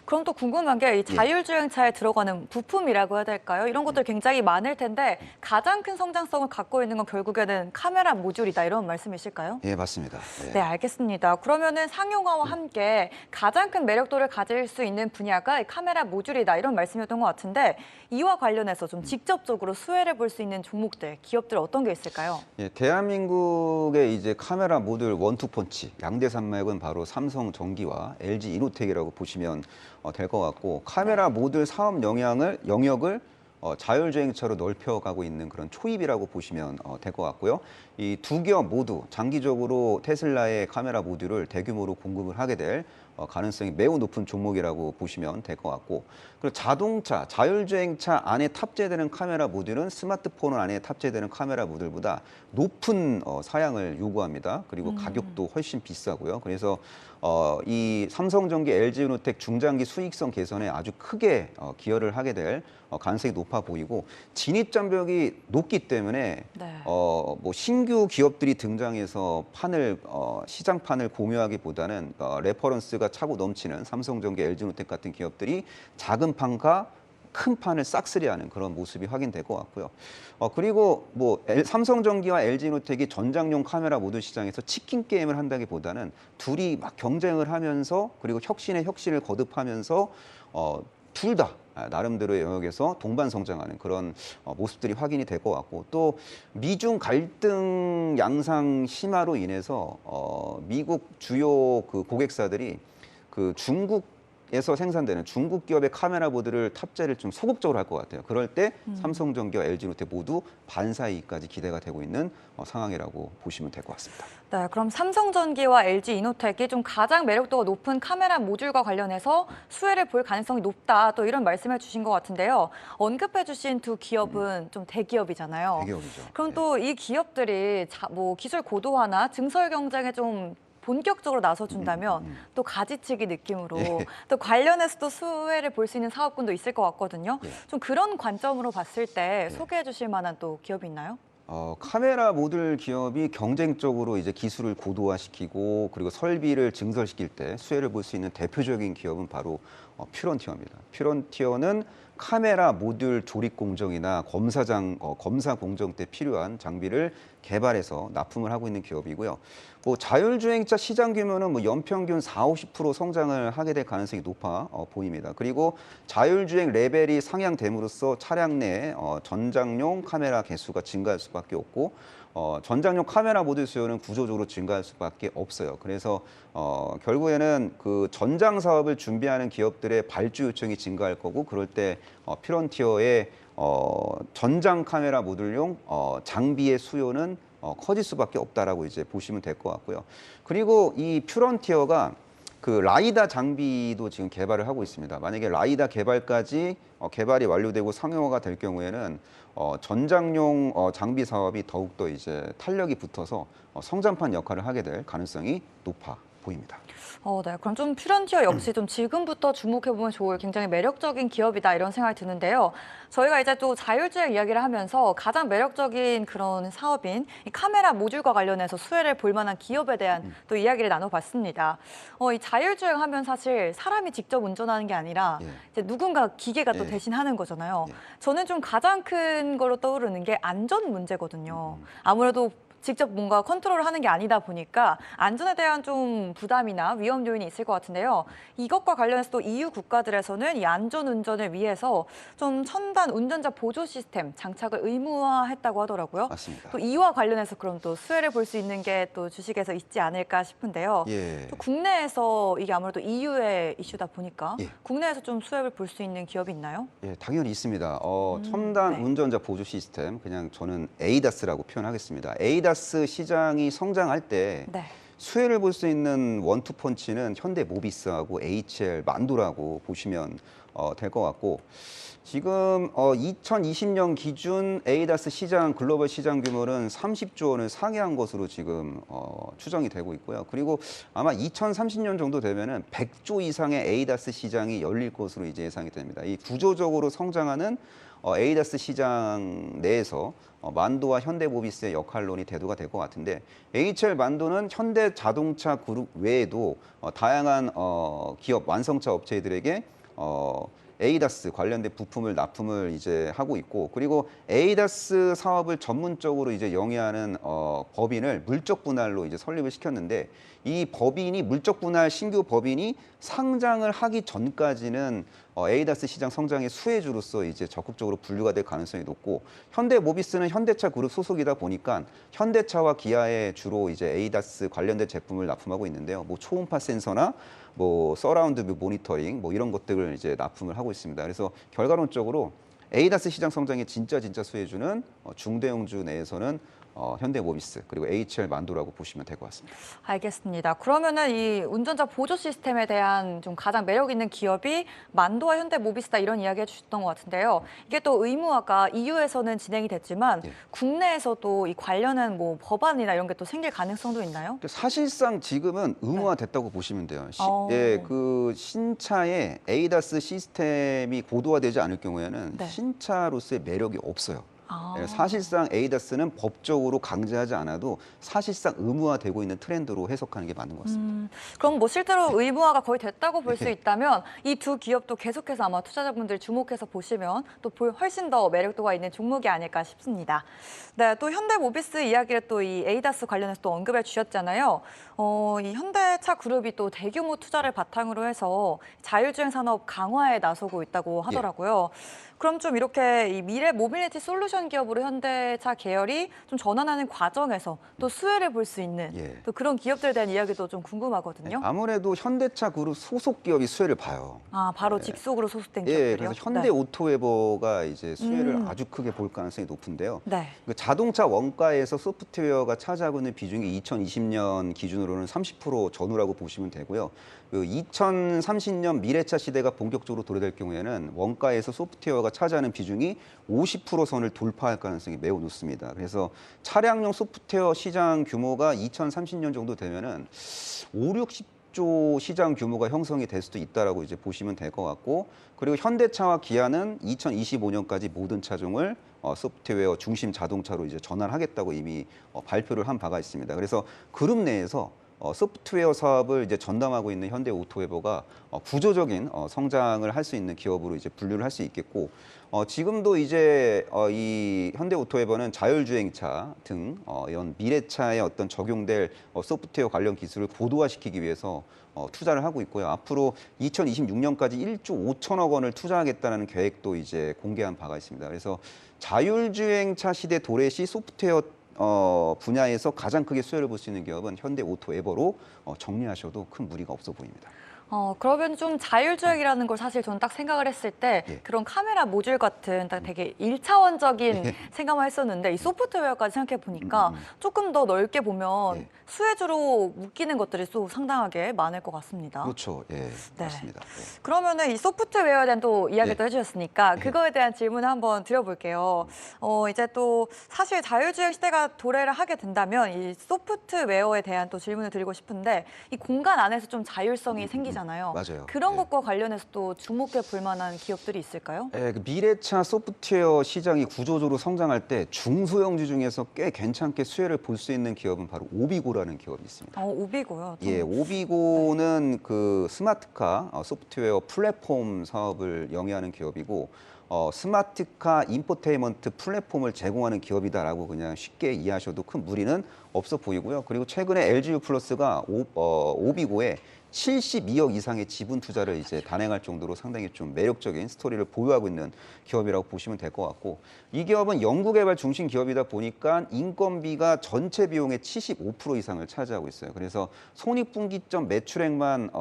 그럼 또 궁금한 게 이 자율주행차에 들어가는 부품이라고 해야 될까요? 이런 것들 굉장히 많을 텐데 가장 큰 성장성을 갖고 있는 건 결국에는 카메라 모듈이다 이런 말씀이실까요? 예, 맞습니다. 네, 알겠습니다. 그러면은 상용화와 함께 가장 큰 매력도를 가질 수 있는 분야가 이 카메라 모듈이다 이런 말씀이었던 것 같은데 이와 관련해서 좀 직접적으로 수혜를 볼 수 있는 종목들, 기업들 어떤 게 있을까요? 예, 대한민국의 이제 카메라 모듈 원투펀치 양대 산맥은 바로 삼성전기와 LG 이노텍이라고 보시면 될 것 같고, 카메라 모듈 사업 영역을 자율주행차로 넓혀가고 있는 그런 초입이라고 보시면 될 것 같고요. 이 두 기업 모두 장기적으로 테슬라의 카메라 모듈을 대규모로 공급을 하게 될 가능성이 매우 높은 종목이라고 보시면 될 것 같고, 그리고 자동차, 자율주행차 안에 탑재되는 카메라 모듈은 스마트폰 안에 탑재되는 카메라 모듈보다 높은 사양을 요구합니다. 그리고 가격도 훨씬 비싸고요. 그래서 이 삼성전기, LG이노텍 중장기 수익성 개선에 아주 크게 기여를 하게 될 가능성이 높아 보이고, 진입 장벽이 높기 때문에 뭐 신규 기업들이 등장해서 시장판을 공유하기보다는 레퍼런스가 기대가 차고 넘치는 삼성전기, LG노텍 같은 기업들이 작은 판과 큰 판을 싹쓸이하는 그런 모습이 확인될 것 같고요. 그리고 뭐 삼성전기와 LG노텍이 전장용 카메라 모듈 시장에서 치킨 게임을 한다기보다는 둘이 막 경쟁을 하면서 그리고 혁신에 혁신을 거듭하면서 둘 다 나름대로의 영역에서 동반 성장하는 그런 모습들이 확인이 될 것 같고, 또 미중 갈등 양상 심화로 인해서 미국 주요 그 고객사들이 그 중국에서 생산되는 중국 기업의 카메라 모듈을 탑재를 좀 소극적으로 할 것 같아요. 그럴 때 삼성전기와 LG노텍 모두 반사이익까지 기대가 되고 있는 상황이라고 보시면 될 것 같습니다. 네, 그럼 삼성전기와 LG이노텍이 좀 가장 매력도가 높은 카메라 모듈과 관련해서 수혜를 볼 가능성이 높다, 또 이런 말씀해 주신 것 같은데요. 언급해 주신 두 기업은 좀 대기업이잖아요. 대기업이죠. 그럼 네. 또 이 기업들이 뭐 기술 고도화나 증설 경쟁에 좀 본격적으로 나서준다면 또 가지치기 느낌으로 예. 또 관련해서 또 수혜를 볼 수 있는 사업군도 있을 것 같거든요. 예. 좀 그런 관점으로 봤을 때 소개해 주실 만한 또 기업이 있나요? 카메라 모듈 기업이 경쟁적으로 이제 기술을 고도화시키고 그리고 설비를 증설시킬 때 수혜를 볼 수 있는 대표적인 기업은 바로 퓨런티어입니다. 퓨런티어는 카메라 모듈 조립 공정이나 검사 공정 때 필요한 장비를 개발해서 납품을 하고 있는 기업이고요. 뭐 자율주행차 시장 규모는 뭐 연평균 40~50% 성장을 하게 될 가능성이 높아 보입니다. 그리고 자율주행 레벨이 상향됨으로써 차량 내 전장용 카메라 개수가 증가할 수밖에 없고, 전장용 카메라 모듈 수요는 구조적으로 증가할 수밖에 없어요. 그래서 결국에는 그 전장 사업을 준비하는 기업들의 발주 요청이 증가할 거고, 그럴 때 퓨런티어의 전장 카메라 모듈용 장비의 수요는 커질 수밖에 없다라고 이제 보시면 될 것 같고요. 그리고 이 퓨런티어가 그 라이다 장비도 지금 개발을 하고 있습니다. 만약에 라이다 개발까지 개발이 완료되고 상용화가 될 경우에는 전장용 장비 사업이 더욱더 이제 탄력이 붙어서 성장판 역할을 하게 될 가능성이 높아 보입니다. 네. 그럼 좀 퓨런티어 역시 좀 지금부터 주목해보면 좋을 굉장히 매력적인 기업이다, 이런 생각이 드는데요. 저희가 이제 또 자율주행 이야기를 하면서 가장 매력적인 그런 사업인 이 카메라 모듈과 관련해서 수혜를 볼 만한 기업에 대한 또 이야기를 나눠봤습니다. 이 자율주행 하면 사실 사람이 직접 운전하는 게 아니라 예. 이제 누군가 기계가 또 예. 대신 하는 거잖아요. 예. 저는 좀 가장 큰 거로 떠오르는 게 안전 문제거든요. 아무래도 직접 뭔가 컨트롤을 하는 게 아니다 보니까 안전에 대한 좀 부담이나 위험 요인이 있을 것 같은데요. 이것과 관련해서 또 EU 국가들에서는 이 안전 운전을 위해서 좀 첨단 운전자 보조 시스템 장착을 의무화했다고 하더라고요. 맞습니다. 또 이와 관련해서 그럼 또 수혜를 볼 수 있는 게 또 주식에서 있지 않을까 싶은데요. 예. 또 국내에서 이게 아무래도 EU의 이슈다 보니까 예. 국내에서 좀 수혜를 볼 수 있는 기업이 있나요? 예, 당연히 있습니다. 첨단 네. 운전자 보조 시스템, 그냥 저는 에이다스라고 표현하겠습니다. 에이다스 시장이 성장할 때 네. 수혜를 볼 수 있는 원투펀치는 현대 모비스하고 HL 만도라고 보시면 될 것 같고, 지금 2020년 기준 에이다스 시장 글로벌 시장 규모는 30조 원을 상회한 것으로 지금 추정이 되고 있고요. 그리고 아마 2030년 정도 되면은 100조 이상의 에이다스 시장이 열릴 것으로 이제 예상이 됩니다. 이 구조적으로 성장하는 에이다스 시장 내에서 만도와 현대모비스의 역할론이 대두가 될 것 같은데, HL 만도는 현대자동차 그룹 외에도 다양한 기업 완성차 업체들에게 에이다스 관련된 부품을 납품을 이제 하고 있고, 그리고 에이다스 사업을 전문적으로 이제 영위하는 법인을 물적 분할로 이제 설립을 시켰는데, 이 법인이 물적 분할 신규 법인이 상장을 하기 전까지는 에이다스 시장 성장의 수혜주로서 이제 적극적으로 분류가 될 가능성이 높고, 현대모비스는 현대차 그룹 소속이다 보니까 현대차와 기아에 주로 이제 에이다스 관련된 제품을 납품하고 있는데요. 뭐 초음파 센서나 뭐 서라운드 뷰 모니터링 뭐 이런 것들을 이제 납품을 하고 있습니다. 그래서 결과론적으로 에이다스 시장 성장의 진짜 수혜주는 중대형주 내에서는 현대모비스 그리고 HL 만도라고 보시면 될 것 같습니다. 알겠습니다. 그러면은 이 운전자 보조 시스템에 대한 좀 가장 매력 있는 기업이 만도와 현대모비스다, 이런 이야기 해주셨던 것 같은데요. 이게 또 의무화가 EU에서는 진행이 됐지만 예. 국내에서도 이 관련한 뭐 법안이나 이런 게 또 생길 가능성도 있나요? 사실상 지금은 의무화됐다고 보시면 돼요. 어. 예, 그 신차에 에이다스 시스템이 고도화되지 않을 경우에는 네. 신차로서의 매력이 없어요. 사실상 에이다스는 법적으로 강제하지 않아도 사실상 의무화되고 있는 트렌드로 해석하는 게 맞는 것 같습니다. 그럼 뭐 실제로 의무화가 거의 됐다고 볼 수 있다면 이 두 기업도 계속해서 아마 투자자분들 주목해서 보시면 또 훨씬 더 매력도가 있는 종목이 아닐까 싶습니다. 네, 또 현대모비스 이야기를 또 이 에이다스 관련해서 또 언급해 주셨잖아요. 이 현대차 그룹이 또 대규모 투자를 바탕으로 해서 자율주행 산업 강화에 나서고 있다고 하더라고요. 그럼 좀 이렇게 이 미래 모빌리티 솔루션 기업으로 현대차 계열이 좀 전환하는 과정에서 또 수혜를 볼 수 있는 또 그런 기업들에 대한 이야기도 좀 궁금하거든요. 아무래도 현대차 그룹 소속 기업이 수혜를 봐요. 바로 직속으로 소속된 기업들이요? 그래서 현대오토웨버가 이제 수혜를 아주 크게 볼 가능성이 높은데요. 네. 그 자동차 원가에서 소프트웨어가 차지하고 있는 비중이 2020년 기준으로는 30% 전후라고 보시면 되고요. 그 2030년 미래차 시대가 본격적으로 도래될 경우에는 원가에서 소프트웨어가 차지하는 비중이 50% 선을 돌파할 가능성이 매우 높습니다. 그래서 차량용 소프트웨어 시장 규모가 2030년 정도 되면은 60조 시장 규모가 형성이 될 수도 있다라고 이제 보시면 될 것 같고, 그리고 현대차와 기아는 2025년까지 모든 차종을 소프트웨어 중심 자동차로 이제 전환하겠다고 이미 발표를 한 바가 있습니다. 그래서 그룹 내에서 소프트웨어 사업을 이제 전담하고 있는 현대오토웨버가 구조적인 성장을 할 수 있는 기업으로 이제 분류를 할 수 있겠고, 지금도 이제 이 현대오토웨버는 자율주행차 등 이런 미래차에 어떤 적용될 소프트웨어 관련 기술을 고도화시키기 위해서 투자를 하고 있고요. 앞으로 2026년까지 1조 5천억 원을 투자하겠다는 계획도 이제 공개한 바가 있습니다. 그래서 자율주행차 시대 도래 시 소프트웨어 분야에서 가장 크게 수혜를 볼 수 있는 기업은 현대오토에버로 정리하셔도 큰 무리가 없어 보입니다. 그러면 좀 자율주행이라는 걸 사실 저는 딱 생각을 했을 때 그런 카메라 모듈 같은 딱 되게 일차원적인 생각만 했었는데 이 소프트웨어까지 생각해 보니까 조금 더 넓게 보면 수혜주로 묶이는 것들이 또 상당하게 많을 것 같습니다. 그렇죠. 맞습니다. 그러면은 이 소프트웨어에 대한 또 이야기도 해주셨으니까 그거에 대한 질문을 한번 드려볼게요. 이제 또 사실 자율주행 시대가 도래를 하게 된다면 이 소프트웨어에 대한 또 질문을 드리고 싶은데 이 공간 안에서 좀 자율성이 생기잖아요. 맞아요. 그런 것과 관련해서 또 주목해 볼 만한 기업들이 있을까요? 그 미래차 소프트웨어 시장이 구조적으로 성장할 때 중소형주 중에서 꽤 괜찮게 수혜를 볼 수 있는 기업은 바로 오비고라는 기업이 있습니다. 오비고요. 오비고는 그 스마트카 소프트웨어 플랫폼 사업을 영위하는 기업이고, 스마트카 인포테인먼트 플랫폼을 제공하는 기업이다라고 그냥 쉽게 이해하셔도 큰 무리는 없어 보이고요. 그리고 최근에 LGU 플러스가 오비고에 72억 이상의 지분 투자를 이제 단행할 정도로 상당히 좀 매력적인 스토리를 보유하고 있는 기업이라고 보시면 될 것 같고, 이 기업은 연구개발 중심 기업이다 보니까 인건비가 전체 비용의 75% 이상을 차지하고 있어요. 그래서 손익분기점 매출액만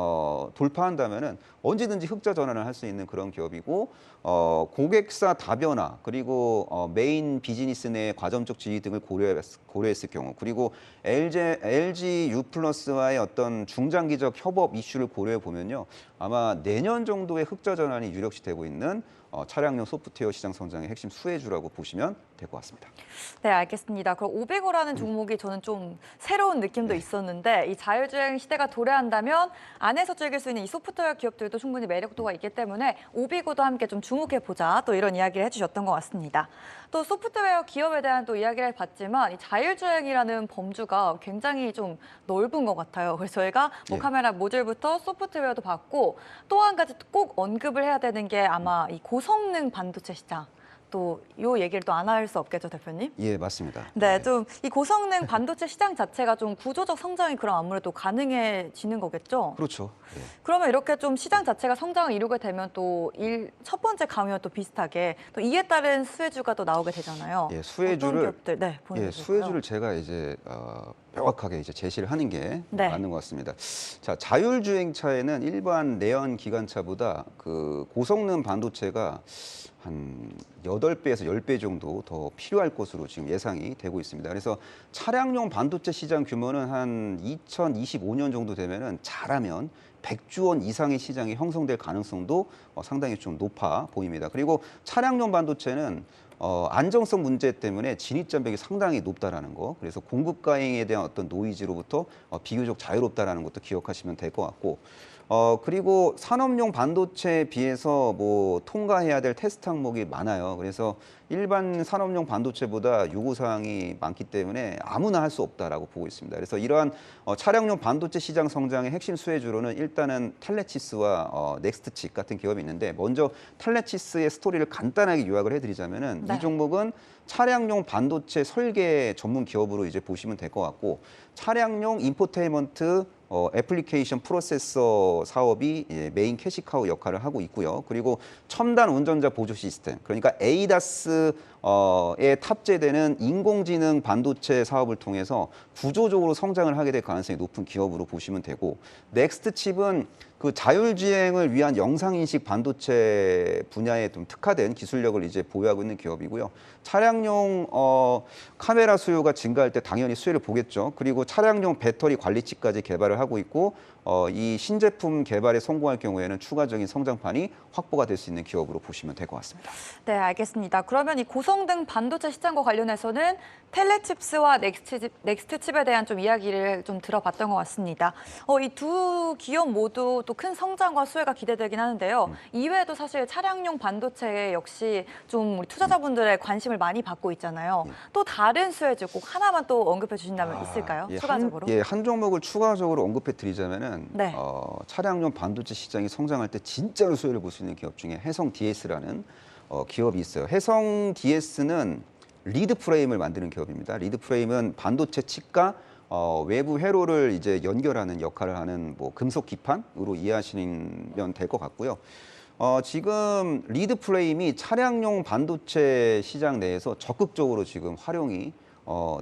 돌파한다면은 언제든지 흑자 전환을 할 수 있는 그런 기업이고, 고객사 다변화 그리고 메인 비즈니스 내 과점적 지위 등을 고려했을 경우, 그리고 LG U 플러스와의 어떤 중장기적 협업 이슈를 고려해 보면요, 아마 내년 정도의 흑자 전환이 유력시 되고 있는 차량용 소프트웨어 시장 성장의 핵심 수혜주라고 보시면 될 것 같습니다. 네, 알겠습니다. 그럼 오비고라는 종목이 저는 좀 새로운 느낌도 있었는데 이 자율주행 시대가 도래한다면 안에서 즐길 수 있는 이 소프트웨어 기업들도 충분히 매력도가 있기 때문에 오비고도 함께 좀 주목해 보자, 또 이런 이야기를 해주셨던 것 같습니다. 또 소프트웨어 기업에 대한 또 이야기를 봤지만 이 자율주행이라는 범주가 굉장히 좀 넓은 것 같아요. 그래서 저희가 뭐 카메라 모듈부터 소프트웨어도 봤고, 또 한 가지 꼭 언급을 해야 되는 게 아마 이 고성능 반도체 시장. 또 이 얘기를 또 안 할 수 없겠죠, 대표님? 예, 맞습니다. 네, 좀 이 고성능 반도체 시장 자체가 좀 구조적 성장이 그럼 아무래도 가능해지는 거겠죠? 그렇죠. 그러면 이렇게 좀 시장 자체가 성장을 이루게 되면 또 첫 번째 강의와 또 비슷하게 또 이에 따른 수혜주가 또 나오게 되잖아요. 수혜주를 어떤 기업들, 보내주실까요? 수혜주를 제가 이제 명확하게 이제 제시를 하는 게 맞는 것 같습니다. 자, 자율주행차에는 일반 내연 기관차보다 그 고성능 반도체가 한 8배에서 10배 정도 더 필요할 것으로 지금 예상이 되고 있습니다. 그래서 차량용 반도체 시장 규모는 한 2025년 정도 되면은 잘하면 100조 원 이상의 시장이 형성될 가능성도 상당히 좀 높아 보입니다. 그리고 차량용 반도체는 안정성 문제 때문에 진입 장벽이 상당히 높다라는 거, 그래서 공급 과잉에 대한 어떤 노이즈로부터 비교적 자유롭다라는 것도 기억하시면 될 것 같고, 그리고 산업용 반도체에 비해서 뭐 통과해야 될 테스트 항목이 많아요. 그래서 일반 산업용 반도체보다 요구사항이 많기 때문에 아무나 할 수 없다라고 보고 있습니다. 그래서 이러한 차량용 반도체 시장 성장의 핵심 수혜주로는 일단은 텔레치스와 넥스트칩 같은 기업이 있는데, 먼저 텔레치스의 스토리를 간단하게 요약을 해드리자면은 네. 이 종목은 차량용 반도체 설계 전문 기업으로 이제 보시면 될 것 같고, 차량용 인포테인먼트 애플리케이션 프로세서 사업이 메인 캐시카우 역할을 하고 있고요. 그리고 첨단 운전자 보조 시스템, 그러니까 ADAS에 탑재되는 인공지능 반도체 사업을 통해서 구조적으로 성장을 하게 될 가능성이 높은 기업으로 보시면 되고, 넥스트 칩은 그 자율주행을 위한 영상인식 반도체 분야에 좀 특화된 기술력을 이제 보유하고 있는 기업이고요. 차량용 카메라 수요가 증가할 때 당연히 수혜를 보겠죠. 그리고 차량용 배터리 관리칩까지 개발을 하고 있고, 이 신제품 개발에 성공할 경우에는 추가적인 성장판이 확보가 될 수 있는 기업으로 보시면 될 것 같습니다. 네, 알겠습니다. 그러면 이 고성능 반도체 시장과 관련해서는 텔레칩스와 넥스트칩에 대한 좀 이야기를 좀 들어봤던 것 같습니다. 이 두 기업 모두 또 큰 성장과 수혜가 기대되긴 하는데요. 이외에도 사실 차량용 반도체 역시 좀 우리 투자자분들의 관심을 많이 받고 있잖아요. 또 다른 수혜주 꼭 하나만 또 언급해 주신다면 있을까요? 추가적으로? 한 종목을 추가적으로 언급해 드리자면은 네. 차량용 반도체 시장이 성장할 때 진짜로 수혜를 볼 수 있는 기업 중에 해성 DS라는 기업이 있어요. 해성 DS는 리드 프레임을 만드는 기업입니다. 리드 프레임은 반도체 칩과 외부 회로를 이제 연결하는 역할을 하는 뭐 금속 기판으로 이해하시면 될 것 같고요. 지금 리드 프레임이 차량용 반도체 시장 내에서 적극적으로 지금 활용이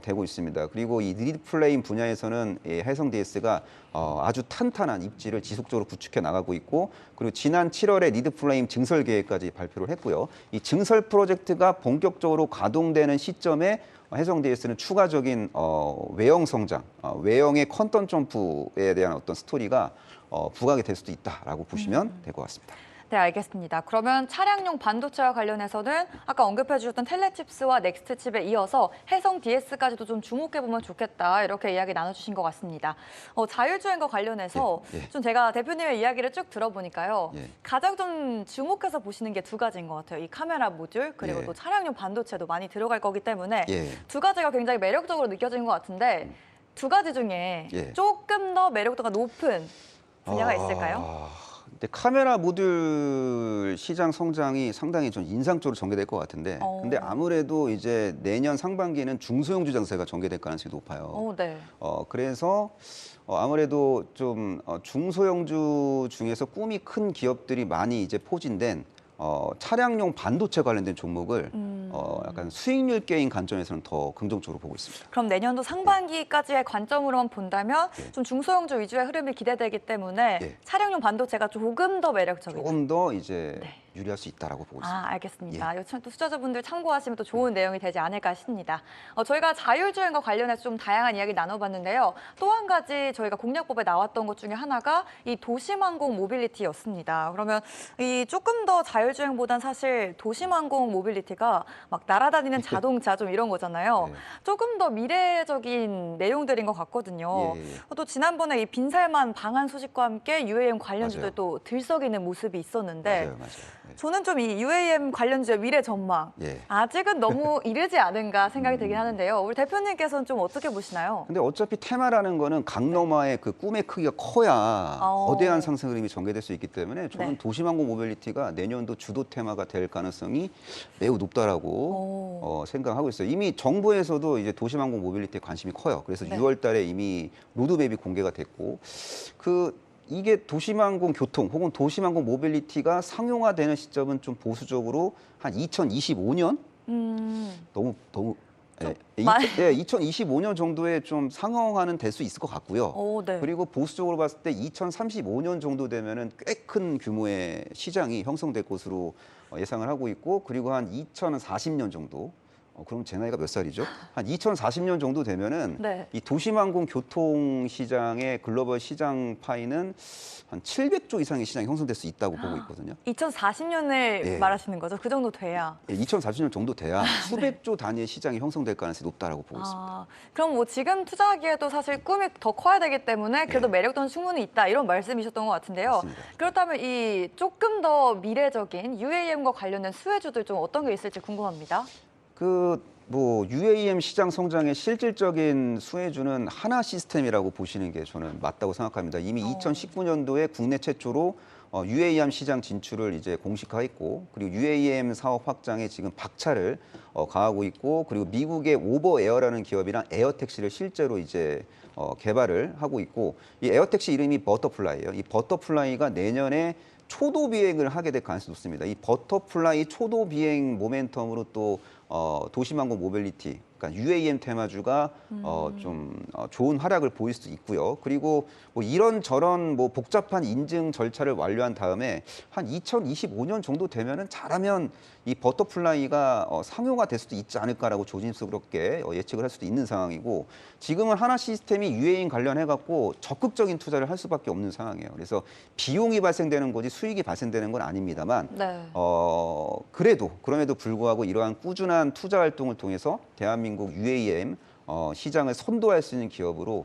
되고 있습니다. 그리고 이 리드 프레임 분야에서는 해성 DS가 아주 탄탄한 입지를 지속적으로 구축해 나가고 있고, 그리고 지난 7월에 리드 프레임 증설 계획까지 발표를 했고요. 이 증설 프로젝트가 본격적으로 가동되는 시점에 해성 DS는 추가적인 외형 성장, 외형의 컨턴 점프에 대한 어떤 스토리가 부각이 될 수도 있다라고 보시면 될 것 같습니다. 네, 알겠습니다. 그러면 차량용 반도체와 관련해서는 아까 언급해 주셨던 텔레칩스와 넥스트칩에 이어서 해성 DS까지도 좀 주목해 보면 좋겠다, 이렇게 이야기 나눠주신 것 같습니다. 자율주행과 관련해서 예. 좀 제가 대표님의 이야기를 쭉 들어보니까요. 예. 가장 좀 주목해서 보시는 게 두 가지인 것 같아요. 이 카메라 모듈, 그리고 예. 또 차량용 반도체도 많이 들어갈 거기 때문에 예. 두 가지가 굉장히 매력적으로 느껴지는 것 같은데, 두 가지 중에 예. 조금 더 매력도가 높은 분야가 있을까요? 근데 카메라 모듈 시장 성장이 상당히 좀 인상적으로 전개될 것 같은데, 근데 아무래도 이제 내년 상반기에는 중소형주 장세가 전개될 가능성이 높아요. 네. 그래서 아무래도 좀 중소형주 중에서 꿈이 큰 기업들이 많이 이제 포진된 차량용 반도체 관련된 종목을 약간 수익률 게임 관점에서는 더 긍정적으로 보고 있습니다. 그럼 내년도 상반기까지의 관점으로만 본다면 좀 중소형주 위주의 흐름이 기대되기 때문에 예. 차량용 반도체가 조금 더 매력적이다. 조금 더 이제 유리할 수 있다라고 보고 있습니다. 알겠습니다. 요즘 또 투자자분들 참고하시면 또 좋은 내용이 되지 않을까 싶습니다. 저희가 자율주행과 관련해서 좀 다양한 이야기 나눠봤는데요. 또 한 가지 저희가 공략법에 나왔던 것 중에 하나가 이 도심항공 모빌리티였습니다. 그러면 이 조금 더 자율주행보단 사실 도심항공 모빌리티가 막 날아다니는 자동차 좀 이런 거잖아요. 네. 조금 더 미래적인 내용들인 것 같거든요. 예. 또 지난번에 이 빈살만 방한 소식과 함께 UAM 관련주들 맞아요. 또 들썩이는 모습이 있었는데, 맞아요. 네. 저는 좀 이 UAM 관련주의 미래 전망 예. 아직은 너무 이르지 않은가 생각이 들긴 하는데요. 우리 대표님께서는 좀 어떻게 보시나요? 근데 어차피 테마라는 거는 강너마의 그 꿈의 크기가 커야 거대한 상승 흐름이 전개될 수 있기 때문에 저는 네. 도심항공 모빌리티가 내년도 주도 테마가 될 가능성이 매우 높다라고 생각하고 있어요. 이미 정부에서도 이제 도심항공 모빌리티에 관심이 커요. 그래서 네. 6월 달에 이미 로드맵이 공개가 됐고, 이게 도심항공 교통 혹은 도심항공 모빌리티가 상용화되는 시점은 좀 보수적으로 한 2025년? 너무 예, 2025년 정도에 좀 상용화는 될 수 있을 것 같고요. 네. 그리고 보수적으로 봤을 때 2035년 정도 되면은 꽤 큰 규모의 시장이 형성될 것으로 예상을 하고 있고, 그리고 한 2040년 정도 그럼 제 나이가 몇 살이죠? 한 2040년 정도 되면은 네. 이 도시망공 교통 시장의 글로벌 시장 파이는 한 700조 이상의 시장이 형성될 수 있다고 보고 있거든요. 2040년을 예. 말하시는 거죠? 그 정도 돼야. 2040년 정도 돼야 수백조 단위의 시장이 형성될 가능성이 높다라고 보고 있습니다. 아, 그럼 뭐 지금 투자하기에도 사실 꿈이 더 커야 되기 때문에 그래도 매력도는 충분히 있다 이런 말씀이셨던 것 같은데요. 맞습니다. 그렇다면 이 조금 더 미래적인 UAM과 관련된 수혜주들 좀 어떤 게 있을지 궁금합니다. 뭐 UAM 시장 성장의 실질적인 수혜주는 하나 시스템이라고 보시는 게 저는 맞다고 생각합니다. 이미 2019년도에 국내 최초로 UAM 시장 진출을 이제 공식화했고, 그리고 UAM 사업 확장에 지금 박차를 가하고 있고, 그리고 미국의 오버에어라는 기업이랑 에어택시를 실제로 이제 개발을 하고 있고, 이 에어택시 이름이 버터플라이예요. 이 버터플라이가 내년에 초도 비행을 하게 될 가능성이 높습니다. 이 버터플라이 초도 비행 모멘텀으로 또 도시망공 모빌리티, 그러니까 UAM 테마주가 좀 좋은 활약을 보일 수도 있고요. 그리고 뭐 이런 뭐 복잡한 인증 절차를 완료한 다음에 한 2025년 정도 되면은 잘하면 이 버터플라이가 상용화 될 수도 있지 않을까라고 조심스럽게 예측을 할 수도 있는 상황이고, 지금은 하나 시스템이 UAM 관련해 갖고 적극적인 투자를 할 수밖에 없는 상황이에요. 그래서 비용이 발생되는 거지 수익이 발생되는 건 아닙니다만, 네. 그럼에도 불구하고 이러한 꾸준한 투자 활동을 통해서 대한민국 UAM 시장을 선도할 수 있는 기업으로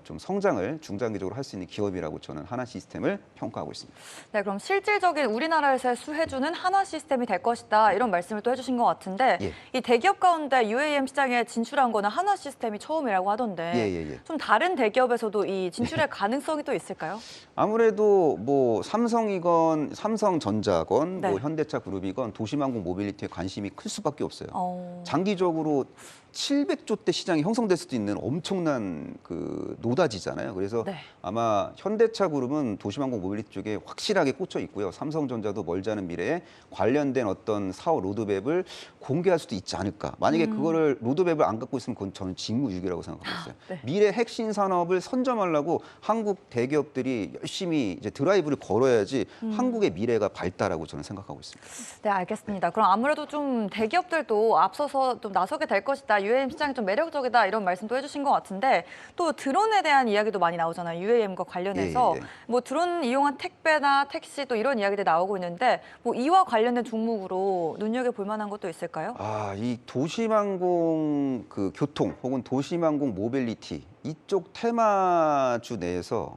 좀 성장을 중장기적으로 할 수 있는 기업이라고 저는 하나 시스템을 평가하고 있습니다. 네, 그럼 실질적인 우리나라에서의 수혜주는 하나 시스템이 될 것이다 이런 말씀을 또 해주신 것 같은데 예. 이 대기업 가운데 UAM 시장에 진출한 거는 하나 시스템이 처음이라고 하던데 예. 좀 다른 대기업에서도 이 진출의 가능성이 또 있을까요? 아무래도 뭐 삼성이건 삼성전자건 네. 뭐 현대차 그룹이건 도시망공 모빌리티에 관심이 클 수밖에 없어요. 장기적으로 700조 대 시장이 형성될 수도 있는 엄청난 그 노다지잖아요. 그래서 네. 아마 현대차 그룹은 도시망공 모빌리티 쪽에 확실하게 꽂혀 있고요. 삼성전자도 멀지 않은 미래에 관련된 어떤 사업 로드맵을 공개할 수도 있지 않을까. 만약에 그거를 로드맵을 안 갖고 있으면 그건 저는 직무유기라고 생각하고 있어요. 네. 미래 핵심 산업을 선점하려고 한국 대기업들이 열심히 이제 드라이브를 걸어야지 한국의 미래가 밝다라고 저는 생각하고 있습니다. 네, 알겠습니다. 그럼 아무래도 좀 대기업들도 앞서서 좀 나서게 될 것이다. UAM 시장이 좀 매력적이다 이런 말씀도 해주신 것 같은데 또 드론에 대한 이야기도 많이 나오잖아요. UAM과 관련해서 예. 뭐 드론 이용한 택배나 택시 또 이런 이야기들이 나오고 있는데 뭐 이와 관련된 종목으로 눈여겨볼 만한 것도 있을까요? 이 도시망공 그 교통 혹은 도시망공 모빌리티 이쪽 테마주 내에서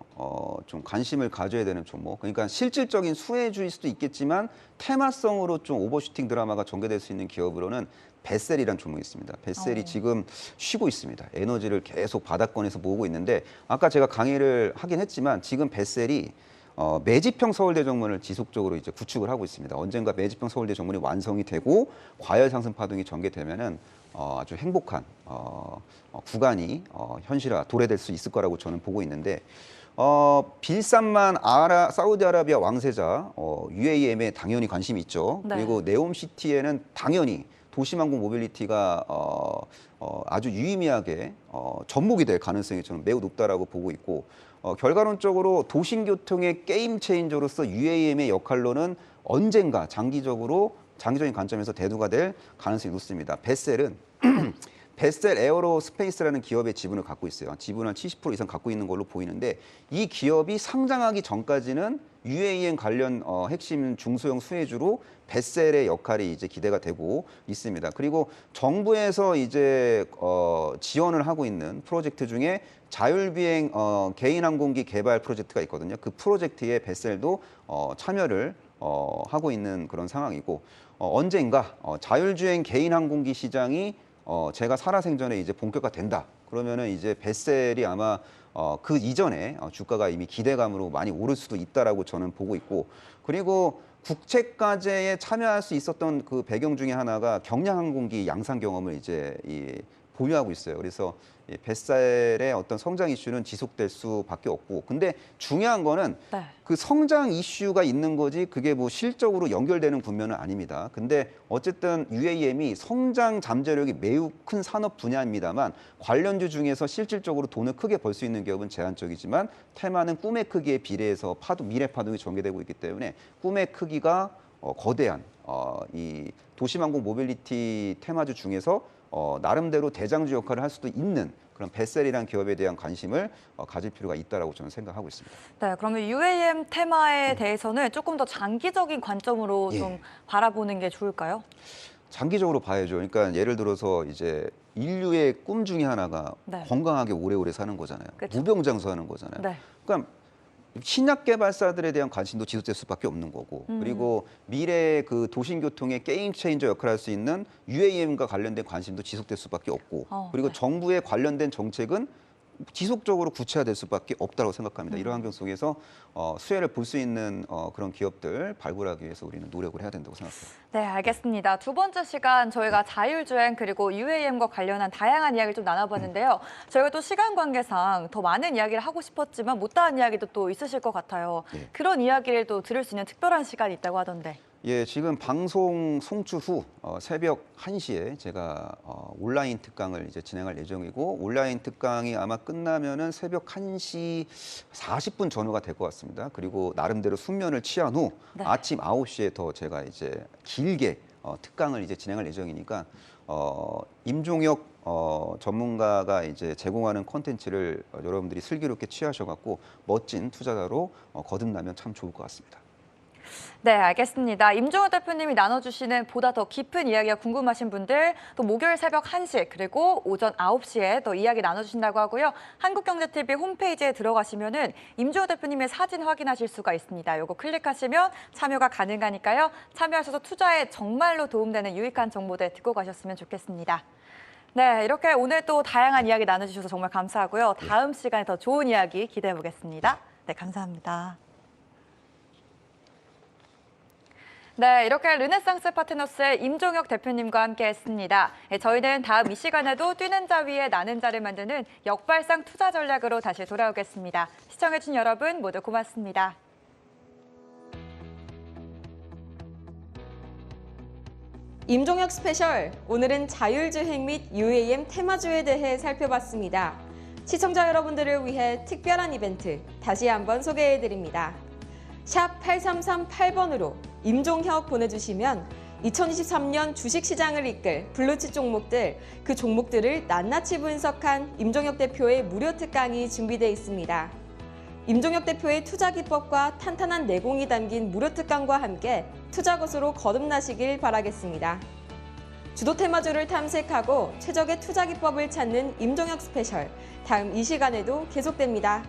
좀 관심을 가져야 되는 종목. 그러니까 실질적인 수혜주일 수도 있겠지만 테마성으로 좀 오버슈팅 드라마가 전개될 수 있는 기업으로는 베셀이라는 종목이 있습니다. 베셀이 지금 쉬고 있습니다. 에너지를 계속 바닥권에서 모으고 있는데, 아까 제가 강의를 하긴 했지만 지금 베셀이 매지평 서울대 정문을 지속적으로 이제 구축을 하고 있습니다. 언젠가 매지평 서울대 정문이 완성이 되고 과열 상승 파동이 전개되면은 아주 행복한 구간이 현실화 도래될 수 있을 거라고 저는 보고 있는데, 빌산만 사우디아라비아 왕세자 UAM에 당연히 관심이 있죠. 네. 그리고 네옴시티에는 당연히 도시망공 모빌리티가 아주 유의미하게 접목이 될 가능성이 저는 매우 높다라고 보고 있고, 결과론적으로 도심교통의 게임 체인저로서 UAM의 역할로는 언젠가 장기적인 관점에서 대두가 될 가능성이 높습니다. 베셀은 베셀 에어로스페이스라는 기업의 지분을 갖고 있어요. 지분 한 70% 이상 갖고 있는 걸로 보이는데, 이 기업이 상장하기 전까지는 UAM 관련 핵심 중소형 수혜주로 베셀의 역할이 이제 기대가 되고 있습니다. 그리고 정부에서 이제 지원을 하고 있는 프로젝트 중에 자율비행 개인 항공기 개발 프로젝트가 있거든요. 그 프로젝트에 베셀도 참여를 하고 있는 그런 상황이고, 언젠가 자율주행 개인 항공기 시장이 제가 살아생전에 이제 본격화된다. 그러면은 이제 베셀이 아마 그 이전에 주가가 이미 기대감으로 많이 오를 수도 있다라고 저는 보고 있고, 그리고 국책과제에 참여할 수 있었던 그 배경 중에 하나가 경량항공기 양산 경험을 이제 보유하고 있어요. 그래서 이 뱃살의 어떤 성장 이슈는 지속될 수밖에 없고, 근데 중요한 거는 네. 그 성장 이슈가 있는 거지 그게 뭐 실적으로 연결되는 국면은 아닙니다. 근데 어쨌든 UAM이 성장 잠재력이 매우 큰 산업 분야입니다만, 관련주 중에서 실질적으로 돈을 크게 벌 수 있는 기업은 제한적이지만 테마는 꿈의 크기에 비례해서 미래 파동이 전개되고 있기 때문에 꿈의 크기가 거대한 이 도시망공 모빌리티 테마주 중에서 나름대로 대장주 역할을 할 수도 있는 그런 벳셀이라는 기업에 대한 관심을 가질 필요가 있다라고 저는 생각하고 있습니다. 네, 그러면 UAM 테마에 대해서는 조금 더 장기적인 관점으로 예. 좀 바라보는 게 좋을까요? 장기적으로 봐야죠. 그러니까 예를 들어서 이제 인류의 꿈 중에 하나가 네. 건강하게 오래오래 사는 거잖아요. 그쵸. 무병장수하는 거잖아요. 네. 그러니까 신약 개발사들에 대한 관심도 지속될 수밖에 없는 거고 그리고 미래 그 도심교통의 게임 체인저 역할을 할 수 있는 UAM과 관련된 관심도 지속될 수밖에 없고 그리고 네. 정부의 관련된 정책은 지속적으로 구체화될 수밖에 없다고 생각합니다. 이런 환경 속에서 수혜를 볼 수 있는 그런 기업들 발굴하기 위해서 우리는 노력을 해야 된다고 생각합니다. 네, 알겠습니다. 두 번째 시간 저희가 자율주행 그리고 UAM과 관련한 다양한 이야기를 좀 나눠봤는데요. 저희가 또 시간 관계상 더 많은 이야기를 하고 싶었지만 못다한 이야기도 또 있으실 것 같아요. 예. 그런 이야기를 또 들을 수 있는 특별한 시간이 있다고 하던데. 예, 지금 방송 송출 후 새벽 1시에 제가 온라인 특강을 이제 진행할 예정이고 온라인 특강이 아마 끝나면은 새벽 1시 40분 전후가 될 것 같습니다. 그리고 나름대로 숙면을 취한 후 네. 아침 9시에 더 제가 이제 길게 특강을 이제 진행할 예정이니까 임종혁 전문가가 이제 제공하는 콘텐츠를 여러분들이 슬기롭게 취하셔갖고 멋진 투자자로 거듭나면 참 좋을 것 같습니다. 네, 알겠습니다. 임종호 대표님이 나눠주시는 보다 더 깊은 이야기가 궁금하신 분들 또 목요일 새벽 1시 그리고 오전 9시에 더 이야기 나눠주신다고 하고요. 한국경제TV 홈페이지에 들어가시면은 임종호 대표님의 사진 확인하실 수가 있습니다. 요거 클릭하시면 참여가 가능하니까요. 참여하셔서 투자에 정말로 도움되는 유익한 정보들 듣고 가셨으면 좋겠습니다. 네, 이렇게 오늘 또 다양한 이야기 나눠주셔서 정말 감사하고요. 다음 시간에 더 좋은 이야기 기대해 보겠습니다. 네, 감사합니다. 네, 이렇게 르네상스 파트너스의 임종혁 대표님과 함께했습니다. 저희는 다음 이 시간에도 뛰는 자 위에 나는 자를 만드는 역발상 투자 전략으로 다시 돌아오겠습니다. 시청해주신 여러분 모두 고맙습니다. 임종혁 스페셜, 오늘은 자율주행 및 UAM 테마주에 대해 살펴봤습니다. 시청자 여러분들을 위해 특별한 이벤트 다시 한번 소개해드립니다. 샵 8338번으로 임종혁 보내주시면 2023년 주식시장을 이끌 블루칩 종목들, 그 종목들을 낱낱이 분석한 임종혁 대표의 무료 특강이 준비되어 있습니다. 임종혁 대표의 투자 기법과 탄탄한 내공이 담긴 무료 특강과 함께 투자 고수로 거듭나시길 바라겠습니다. 주도 테마주를 탐색하고 최적의 투자 기법을 찾는 임종혁 스페셜, 다음 이 시간에도 계속됩니다.